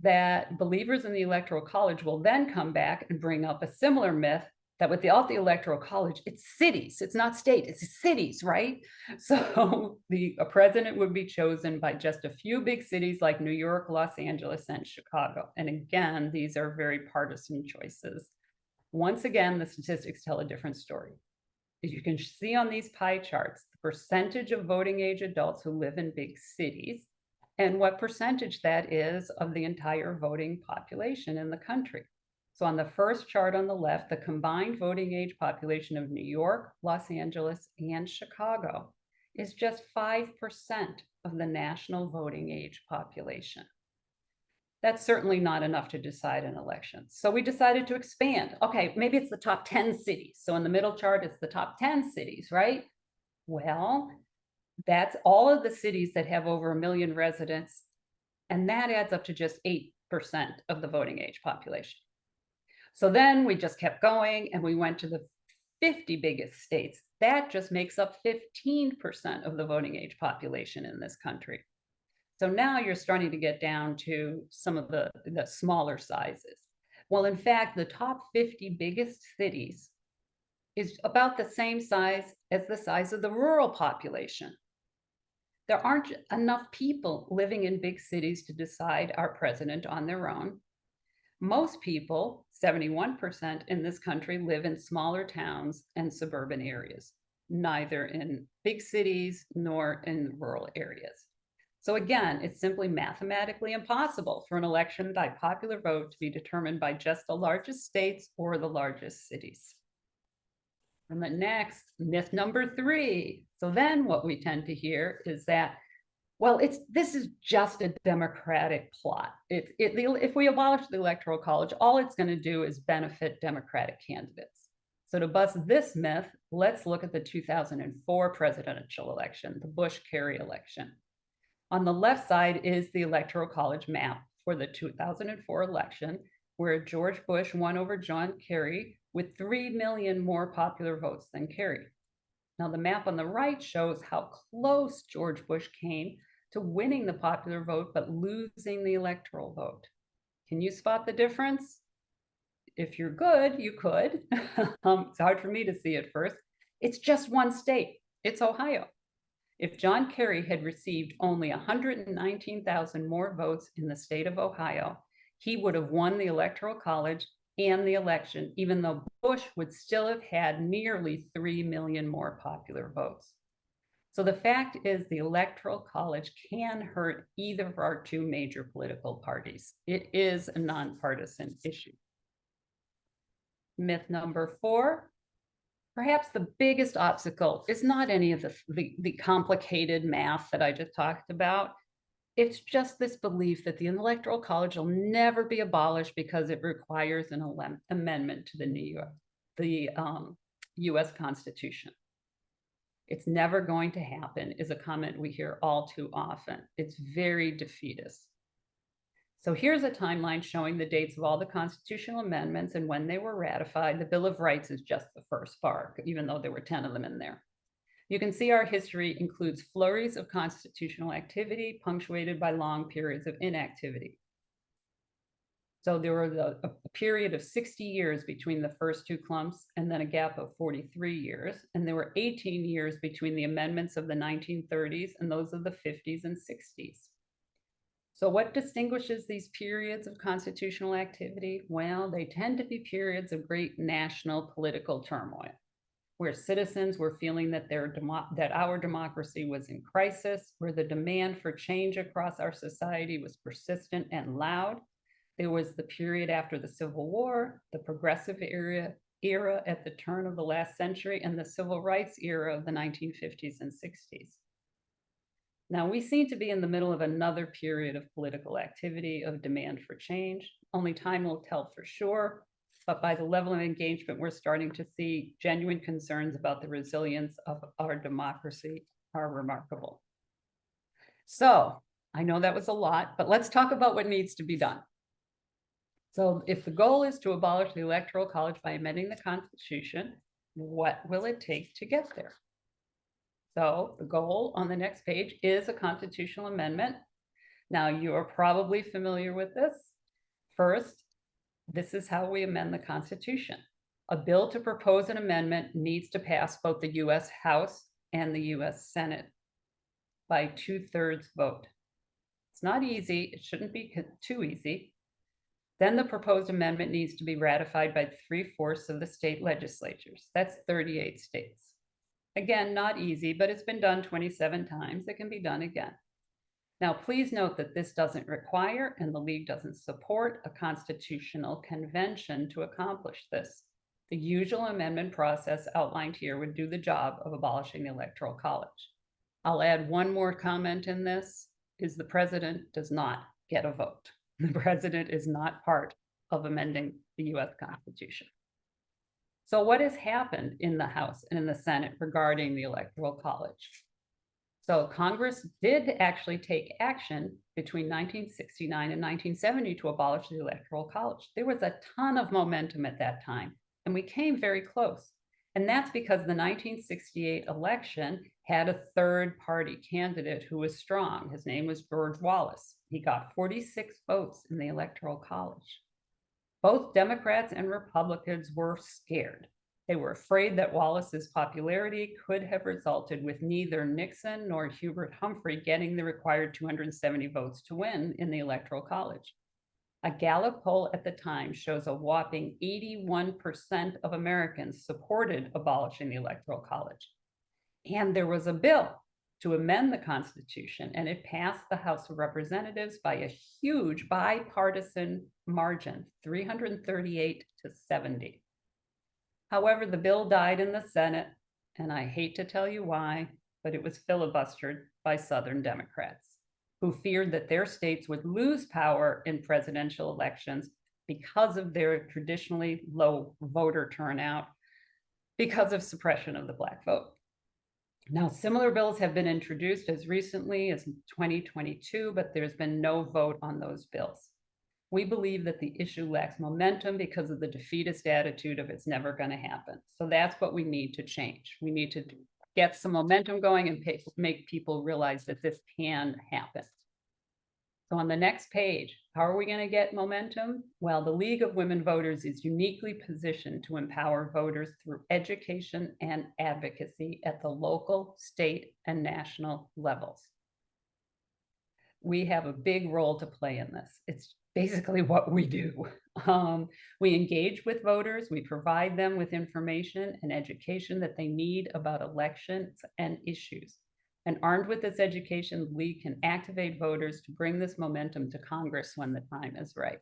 that believers in the Electoral College will then come back and bring up a similar myth that without the Electoral College, it's cities, it's not state, it's cities, right? So a president would be chosen by just a few big cities like New York, Los Angeles, and Chicago. And again, these are very partisan choices. Once again, the statistics tell a different story. As you can see on these pie charts, the percentage of voting age adults who live in big cities and what percentage that is of the entire voting population in the country. So on the first chart on the left, the combined voting age population of New York, Los Angeles, and Chicago is just 5% of the national voting age population. That's certainly not enough to decide an election. So we decided to expand. Okay, maybe it's the top 10 cities. So in the middle chart, it's the top 10 cities, right? Well, that's all of the cities that have over 1 million residents, and that adds up to just 8% of the voting age population. So then we just kept going and we went to the 50 biggest states. That just makes up 15% of the voting age population in this country. So now you're starting to get down to some of the smaller sizes. Well, in fact, the top 50 biggest cities is about the same size as the size of the rural population. There aren't enough people living in big cities to decide our president on their own. Most people, 71% in this country, live in smaller towns and suburban areas, neither in big cities nor in rural areas. So again, it's simply mathematically impossible for an election by popular vote to be determined by just the largest states or the largest cities. And the next, myth number 3. So then what we tend to hear is that, well, this is just a Democratic plot. If we abolish the Electoral College, all it's going to do is benefit Democratic candidates. So to bust this myth, let's look at the 2004 presidential election, the Bush-Kerry election. On the left side is the Electoral College map for the 2004 election, where George Bush won over John Kerry with 3 million more popular votes than Kerry. Now, the map on the right shows how close George Bush came to winning the popular vote, but losing the electoral vote. Can you spot the difference? If you're good, you could. It's hard for me to see at first. It's just one state. It's Ohio. If John Kerry had received only 119,000 more votes in the state of Ohio, he would have won the Electoral College and the election, even though Bush would still have had nearly 3 million more popular votes. So the fact is the Electoral College can hurt either of our 2 major political parties. It is a nonpartisan issue. Myth number 4, perhaps the biggest obstacle is not any of the complicated math that I just talked about. It's just this belief that the Electoral College will never be abolished because it requires an amendment to the US Constitution. It's never going to happen is a comment we hear all too often. It's very defeatist. So here's a timeline showing the dates of all the constitutional amendments and when they were ratified. The Bill of Rights is just the first bar, even though there were 10 of them in there. You can see our history includes flurries of constitutional activity punctuated by long periods of inactivity. So there was a period of 60 years between the first two clumps and then a gap of 43 years. And there were 18 years between the amendments of the 1930s and those of the 50s and 60s. So what distinguishes these periods of constitutional activity? Well, they tend to be periods of great national political turmoil, where citizens were feeling that that our democracy was in crisis, where the demand for change across our society was persistent and loud. There was the period after the Civil War, the progressive era at the turn of the last century, and the civil rights era of the 1950s and 60s. Now, we seem to be in the middle of another period of political activity, of demand for change. Only time will tell for sure, but by the level of engagement, we're starting to see genuine concerns about the resilience of our democracy are remarkable. So I know that was a lot, but let's talk about what needs to be done. So if the goal is to abolish the Electoral College by amending the Constitution, what will it take to get there? So the goal on the next page is a constitutional amendment. Now, you are probably familiar with this. First, this is how we amend the Constitution. A bill to propose an amendment needs to pass both the US House and the US Senate by 2/3 vote. It's not easy. It shouldn't be too easy. Then the proposed amendment needs to be ratified by 3/4 of the state legislatures. That's 38 states. Again, not easy, but it's been done 27 times. It can be done again. Now, please note that this doesn't require, and the League doesn't support, a constitutional convention to accomplish this. The usual amendment process outlined here would do the job of abolishing the Electoral College. I'll add one more comment in this, is the president does not get a vote. The president is not part of amending the US Constitution. So what has happened in the House and in the Senate regarding the Electoral College? So Congress did actually take action between 1969 and 1970 to abolish the Electoral College. There was a ton of momentum at that time, and we came very close. And that's because the 1968 election had a third-party candidate who was strong. His name was George Wallace. He got 46 votes in the Electoral College. Both Democrats and Republicans were scared. They were afraid that Wallace's popularity could have resulted with neither Nixon nor Hubert Humphrey getting the required 270 votes to win in the Electoral College. A Gallup poll at the time shows a whopping 81% of Americans supported abolishing the Electoral College. And there was a bill to amend the Constitution, and it passed the House of Representatives by a huge bipartisan margin, 338 to 70. However, the bill died in the Senate, and I hate to tell you why, but it was filibustered by Southern Democrats, who feared that their states would lose power in presidential elections because of their traditionally low voter turnout, because of suppression of the Black vote. Now, similar bills have been introduced as recently as 2022, but there's been no vote on those bills. We believe that the issue lacks momentum because of the defeatist attitude of it's never going to happen. So that's what we need to change. We need to get some momentum going and make people realize that this can happen. So on the next page, how are we going to get momentum? Well, the League of Women Voters is uniquely positioned to empower voters through education and advocacy at the local, state, and national levels. We have a big role to play in this. It's basically what we do. We engage with voters, we provide them with information and education that they need about elections and issues. And armed with this education, the League can activate voters to bring this momentum to Congress when the time is right.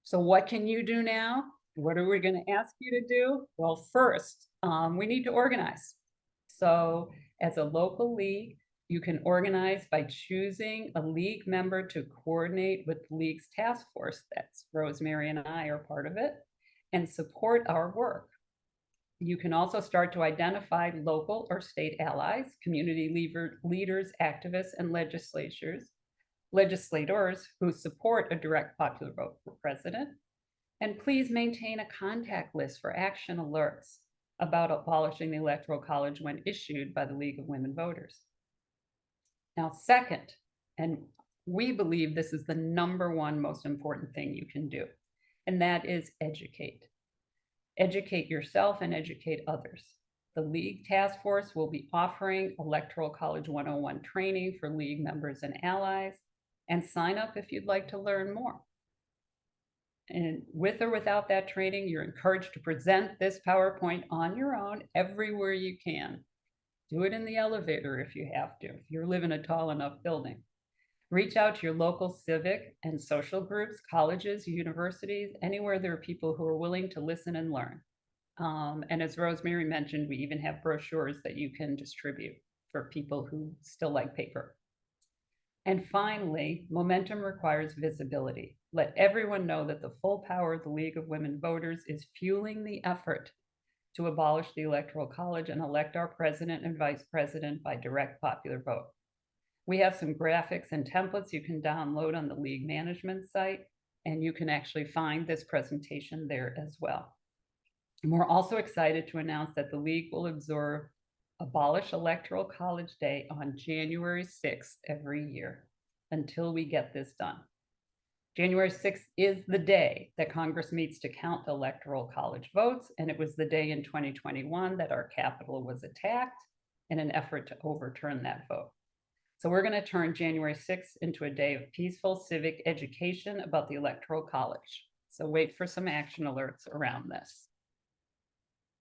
So what can you do now? What are we going to ask you to do? Well, first, we need to organize. So as a local league, you can organize by choosing a league member to coordinate with the League's task force. That's Rosemary and I are part of it, and support our work. You can also start to identify local or state allies, community leaders, activists, and legislators who support a direct popular vote for president. And please maintain a contact list for action alerts. about abolishing the Electoral College when issued by the League of Women Voters. Now, second, and we believe this is the #1 most important thing you can do, and that is educate. Educate yourself and educate others. The League Task Force will be offering Electoral College 101 training for League members and allies, and sign up if you'd like to learn more. And with or without that training, you're encouraged to present this PowerPoint on your own everywhere you can. Do it in the elevator if you have to, if you live in a tall enough building. Reach out to your local civic and social groups, colleges, universities, anywhere there are people who are willing to listen and learn. And as Rosemary mentioned, we even have brochures that you can distribute for people who still like paper. And finally, momentum requires visibility. Let everyone know that the full power of the League of Women Voters is fueling the effort to abolish the Electoral College and elect our president and vice president by direct popular vote. We have some graphics and templates you can download on the League management site, and you can actually find this presentation there as well. And we're also excited to announce that the League will observe Abolish Electoral College Day on January 6th every year until we get this done. January 6th is the day that Congress meets to count Electoral College votes, and it was the day in 2021 that our Capitol was attacked in an effort to overturn that vote. So we're going to turn January 6th into a day of peaceful civic education about the Electoral College. So wait for some action alerts around this.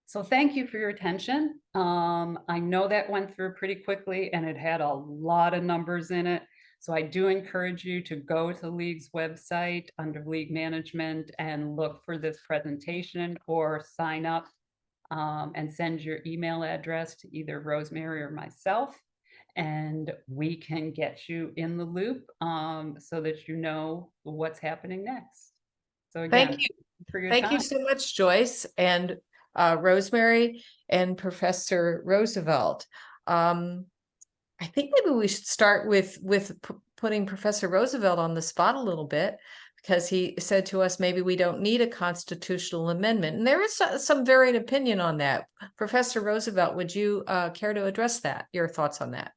So thank you for your attention. I know that went through pretty quickly and it had a lot of numbers in it. So I do encourage you to go to the League's website under League Management and look for this presentation, or sign up and send your email address to either Rosemary or myself, and we can get you in the loop so that you know what's happening next. So again, Thank you. for your Thank time. you so much, Joyce and Rosemary and Professor Roosevelt. I think maybe we should start with putting Professor Roosevelt on the spot a little bit, because he said to us, maybe we don't need a constitutional amendment. And there is some varied opinion on that. Professor Roosevelt, would you care to address that, your thoughts on that?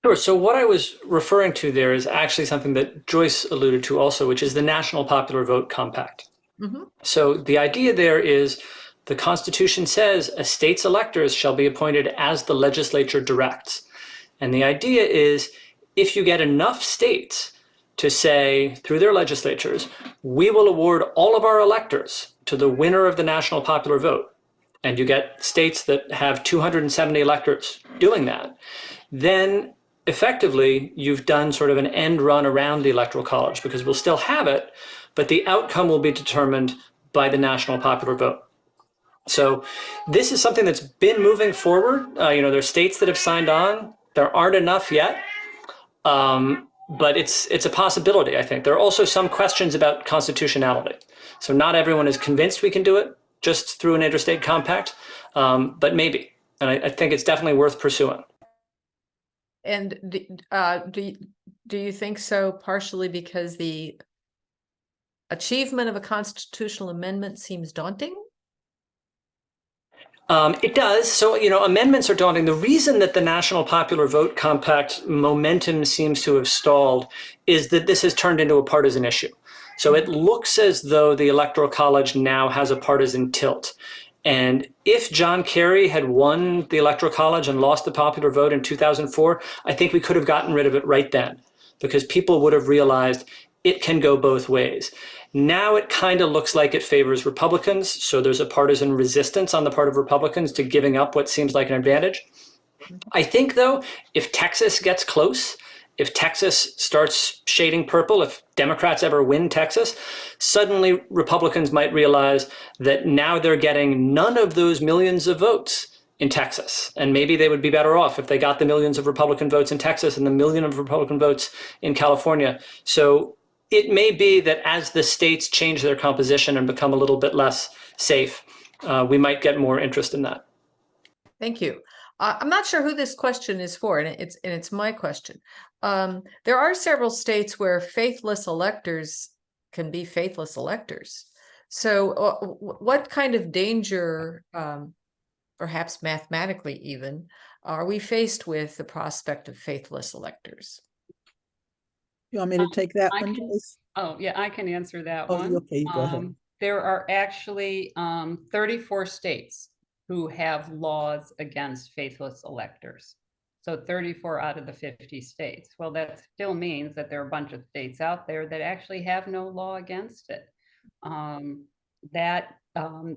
Sure. So what I was referring to there is actually something that Joyce alluded to also, which is the National Popular Vote Compact. Mm-hmm. So the idea there is the Constitution says a state's electors shall be appointed as the legislature directs. And the idea is if you get enough states to say through their legislatures, we will award all of our electors to the winner of the national popular vote, and you get states that have 270 electors doing that, then effectively you've done sort of an end run around the Electoral College, because we'll still have it, but the outcome will be determined by the national popular vote. So this is something that's been moving forward. There's states that have signed on. There aren't enough yet, but it's a possibility, I think. There are also some questions about constitutionality. So not everyone is convinced we can do it just through an interstate compact, but maybe. And I think it's definitely worth pursuing. And do you think so partially because the achievement of a constitutional amendment seems daunting? It does. So, amendments are daunting. The reason that the National Popular Vote Compact momentum seems to have stalled is that this has turned into a partisan issue. So it looks as though the Electoral College now has a partisan tilt. And if John Kerry had won the Electoral College and lost the popular vote in 2004, I think we could have gotten rid of it right then, because people would have realized it can go both ways. Now it kind of looks like it favors Republicans, so there's a partisan resistance on the part of Republicans to giving up what seems like an advantage. I think, though, if Texas gets close, if Texas starts shading purple, if Democrats ever win Texas, suddenly Republicans might realize that now they're getting none of those millions of votes in Texas. And maybe they would be better off if they got the millions of Republican votes in Texas and the million of Republican votes in California. So it may be that as the states change their composition and become a little bit less safe, we might get more interest in that. Thank you. I'm not sure who this question is for, and it's my question. There are several states where faithless electors can be faithless electors. So what kind of danger, perhaps mathematically even, are we faced with the prospect of faithless electors? You want me to take that I one, can- Joyce? Oh, yeah, I can answer that Oh, one. okay, go ahead. There are actually 34 states who have laws against faithless electors. So 34 out of the 50 states. Well, that still means that there are a bunch of states out there that actually have no law against it.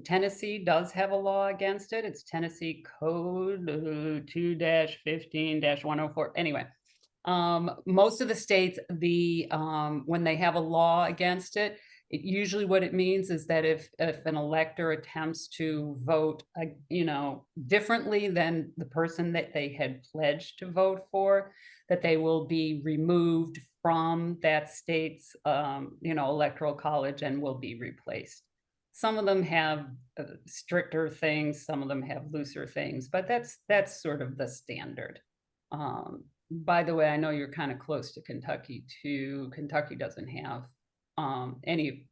Tennessee does have a law against it. It's Tennessee Code 2-15-104. Anyway, most of the states, when they have a law against it, usually what it means is that if an elector attempts to vote, differently than the person that they had pledged to vote for, that they will be removed from that state's, electoral college and will be replaced. Some of them have stricter things, some of them have looser things, but that's sort of the standard. By the way, I know you're kind of close to Kentucky too. Kentucky doesn't have any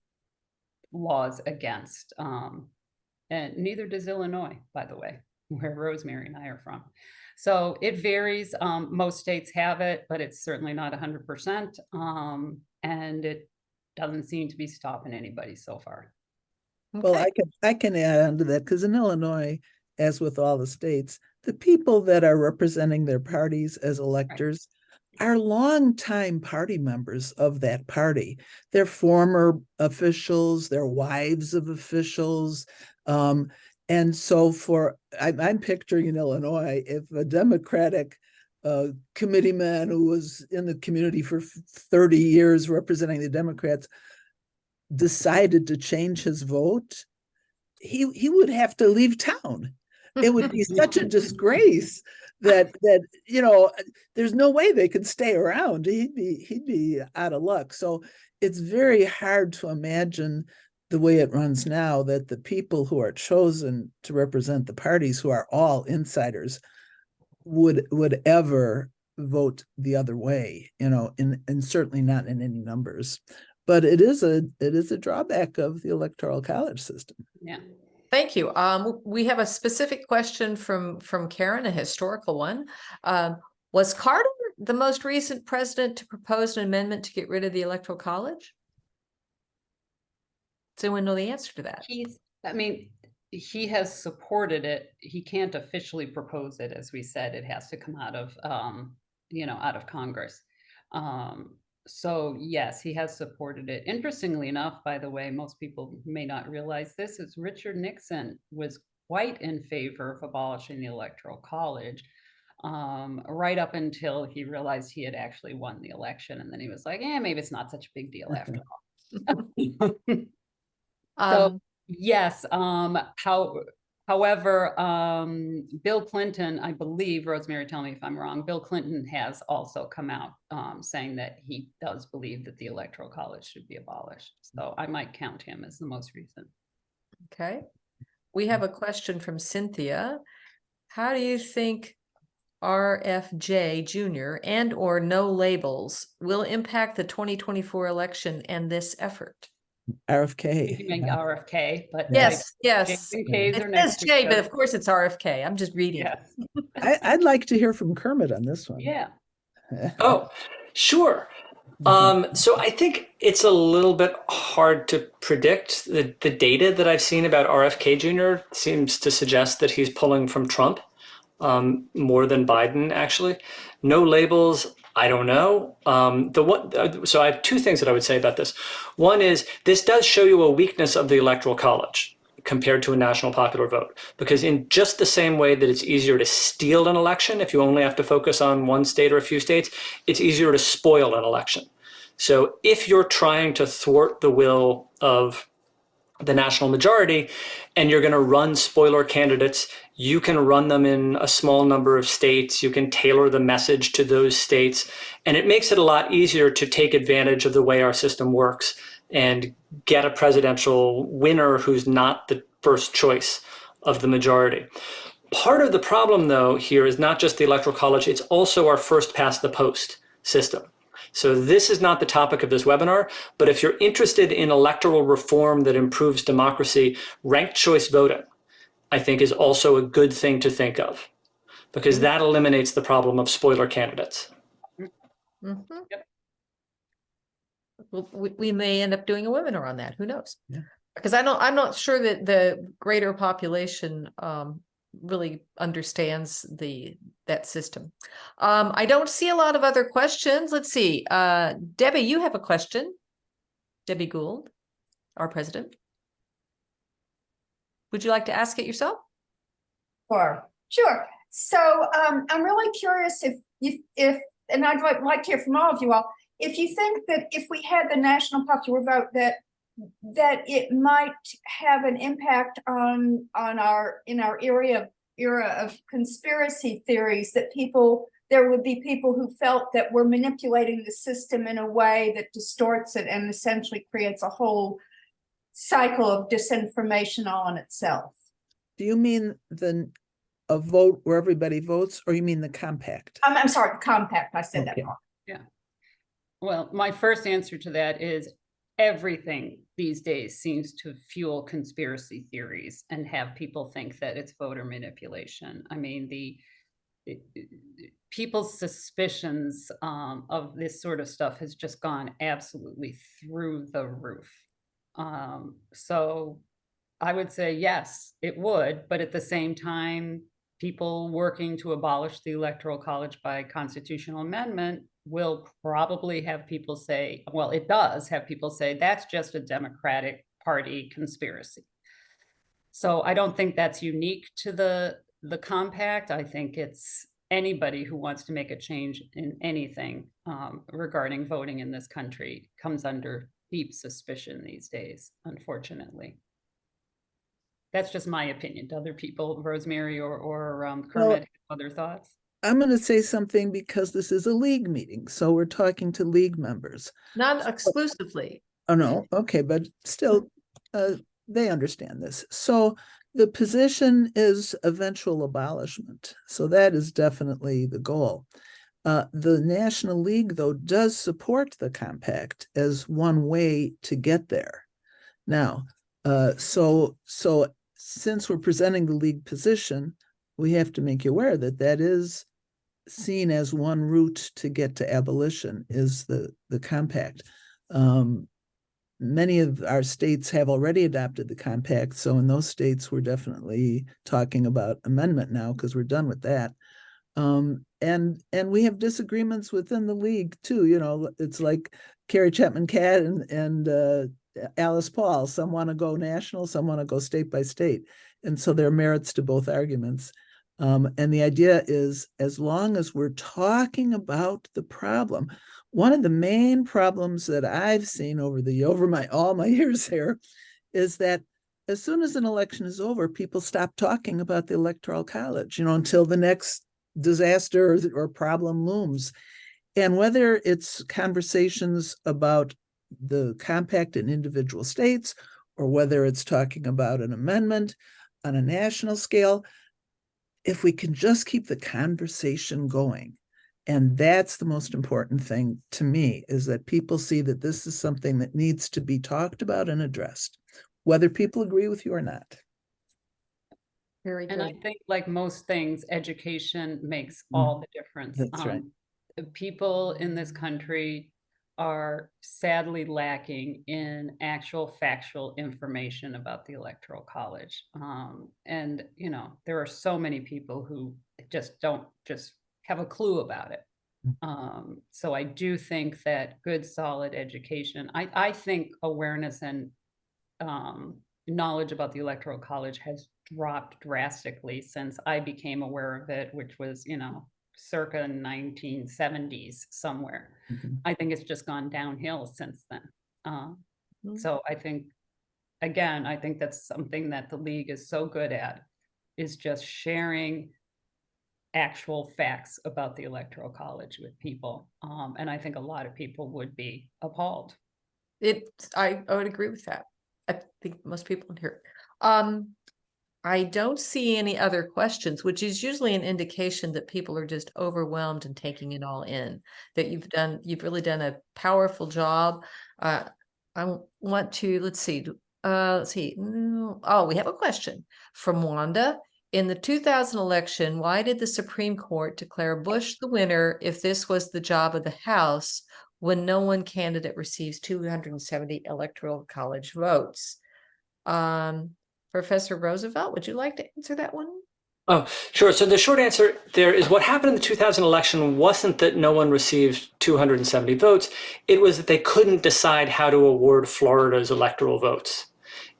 laws against, and neither does Illinois, by the way, where Rosemary and I are from. So it varies. Most states have it, but it's certainly not 100%. And it doesn't seem to be stopping anybody so far. Well, Okay. I can add on to that because in Illinois, as with all the states, the people that are representing their parties as electors are longtime party members of that party. They're former officials, they're wives of officials. And so I'm picturing in Illinois, if a Democratic committeeman who was in the community for 30 years representing the Democrats decided to change his vote, he would have to leave town. It would be such a disgrace that there's no way they could stay around. He'd be out of luck. So it's very hard to imagine the way it runs now that the people who are chosen to represent the parties, who are all insiders, would ever vote the other way, and certainly not in any numbers. But it is a drawback of the Electoral College system. Yeah. Thank you. We have a specific question from Karen, a historical one. Was Carter the most recent president to propose an amendment to get rid of the Electoral College? Does anyone know the answer to that? He has supported it. He can't officially propose it. As we said, it has to come out of, out of Congress. So yes, he has supported it. Interestingly enough, by the way, most people may not realize this, is Richard Nixon was quite in favor of abolishing the Electoral College, right up until he realized he had actually won the election. And then he was like, maybe it's not such a big deal after all. So yes, however, Bill Clinton, I believe, Rosemary, tell me if I'm wrong, Bill Clinton has also come out saying that he does believe that the Electoral College should be abolished. So I might count him as the most recent. Okay. We have a question from Cynthia. How do you think RFJ Jr. and or no labels will impact the 2024 election and this effort? RFK. You mean RFK, but Yes. J's and K's are It next says to J, each but other. of course it's RFK. I'm just reading. Yes. I'd like to hear from Kermit on this one. Yeah. Oh, sure. So I think it's a little bit hard to predict. The data that I've seen about RFK Jr. seems to suggest that he's pulling from Trump more than Biden, actually. No labels, I don't know. So I have two things that I would say about this. One is this does show you a weakness of the Electoral College compared to a national popular vote, because in just the same way that it's easier to steal an election if you only have to focus on one state or a few states, it's easier to spoil an election. So if you're trying to thwart the will of the national majority and you're going to run spoiler candidates, you can run them in a small number of states. You can tailor the message to those states. And it makes it a lot easier to take advantage of the way our system works and get a presidential winner who's not the first choice of the majority. Part of the problem, though, here is not just the Electoral College, it's also our first past the post system. So this is not the topic of this webinar, but if you're interested in electoral reform that improves democracy, ranked choice voting, I think, is also a good thing to think of, because that eliminates the problem of spoiler candidates. Mhm. Yep. Well, we may end up doing a webinar on that. Who knows? Yeah. Because I'm not sure that the greater population really understands that system. I don't see a lot of other questions. Let's see. Debbie, you have a question. Debbie Gould, our president. Would you like to ask it yourself? Sure. So I'm really curious if and I'd like to hear from all of you all, if you think that if we had the national popular vote that it might have an impact on our era of conspiracy theories, that there would be people who felt that we're manipulating the system in a way that distorts it and essentially creates a whole cycle of disinformation all in itself. Do you mean a vote where everybody votes, or you mean the compact? I'm sorry, the compact, I said that Okay. wrong. Yeah. Well, my first answer to that is everything these days seems to fuel conspiracy theories and have people think that it's voter manipulation. I mean, people's suspicions of this sort of stuff has just gone absolutely through the roof. So I would say yes, it would, but at the same time, people working to abolish the Electoral College by constitutional amendment will probably have people say, well, it does have people say that's just a Democratic Party conspiracy. So I don't think that's unique to the compact. I think it's anybody who wants to make a change in anything regarding voting in this country comes under deep suspicion these days, unfortunately. That's just my opinion. Do other people, Rosemary or Kermit, have other thoughts? I'm going to say something because this is a league meeting, so we're talking to league members. Not exclusively. Oh, no, okay, but still, they understand this. So the position is eventual abolishment. So that is definitely the goal. The National League, though, does support the compact as one way to get there. Now, so since we're presenting the league position, we have to make you aware that that is seen as one route to get to abolition, is the compact. Many of our states have already adopted the compact, so in those states we're definitely talking about amendment now because we're done with that. And we have disagreements within the league too. You know, it's like Carrie Chapman Catt and Alice Paul. Some want to go national, some want to go state by state, and so there are merits to both arguments. And the idea is, as long as we're talking about the problem, one of the main problems that I've seen over all my years here is that as soon as an election is over, people stop talking about the Electoral College, until the next disaster or problem looms. And whether it's conversations about the compact in individual states, or whether it's talking about an amendment on a national scale, if we can just keep the conversation going, and that's the most important thing to me, is that people see that this is something that needs to be talked about and addressed, whether people agree with you or not. Very And I good. think, like most things, education makes all the difference. That's right. People in this country are sadly lacking in actual factual information about the Electoral College. And, there are so many people who don't have a clue about it. So I do think that good, solid education, I think awareness and knowledge about the Electoral College has dropped drastically since I became aware of it, which was, circa 1970s somewhere. Mhm. I think it's just gone downhill since then. Mhm. So I think, again, I think that's something that the league is so good at, is just sharing actual facts about the Electoral College with people. And I think a lot of people would be appalled. I would agree with that. I think most people in here. I don't see any other questions, which is usually an indication that people are just overwhelmed and taking it all in, that you've really done a powerful job. I want to, let's see. Oh, we have a question from Wanda. In the 2000 election, why did the Supreme Court declare Bush the winner if this was the job of the House when no one candidate receives 270 electoral college votes? Professor Roosevelt, would you like to answer that one? Oh, sure. So the short answer there is what happened in the 2000 election wasn't that no one received 270 votes. It was that they couldn't decide how to award Florida's electoral votes.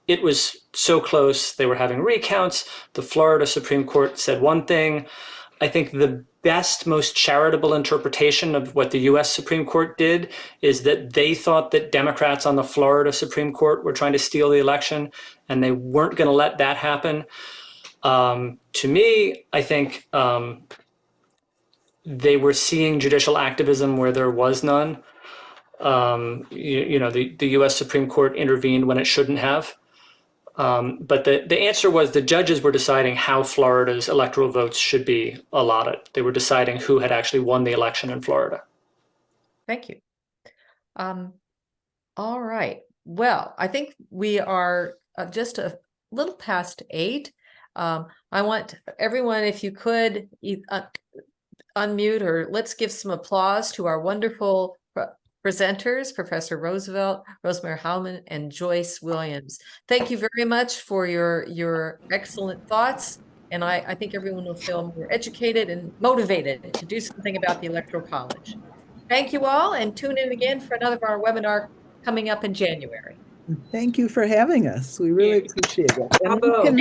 It was so close. They were having recounts. The Florida Supreme Court said one thing. I think the best, most charitable interpretation of what the US Supreme Court did is that they thought that Democrats on the Florida Supreme Court were trying to steal the election, and they weren't going to let that happen. To me, I think they were seeing judicial activism where there was none. The US Supreme Court intervened when it shouldn't have. But the answer was the judges were deciding how Florida's electoral votes should be allotted. They were deciding who had actually won the election in Florida. Thank you. All right. Well, I think we are just a little past 8. I want everyone, if you could, unmute, or let's give some applause to our wonderful presenters, Professor Roosevelt, Rosemary Howman, and Joyce Williams. Thank you very much for your excellent thoughts. And I think everyone will feel more educated and motivated to do something about the Electoral College. Thank you all, and tune in again for another of our webinar coming up in January. Thank you for having us. We really appreciate it. And we can,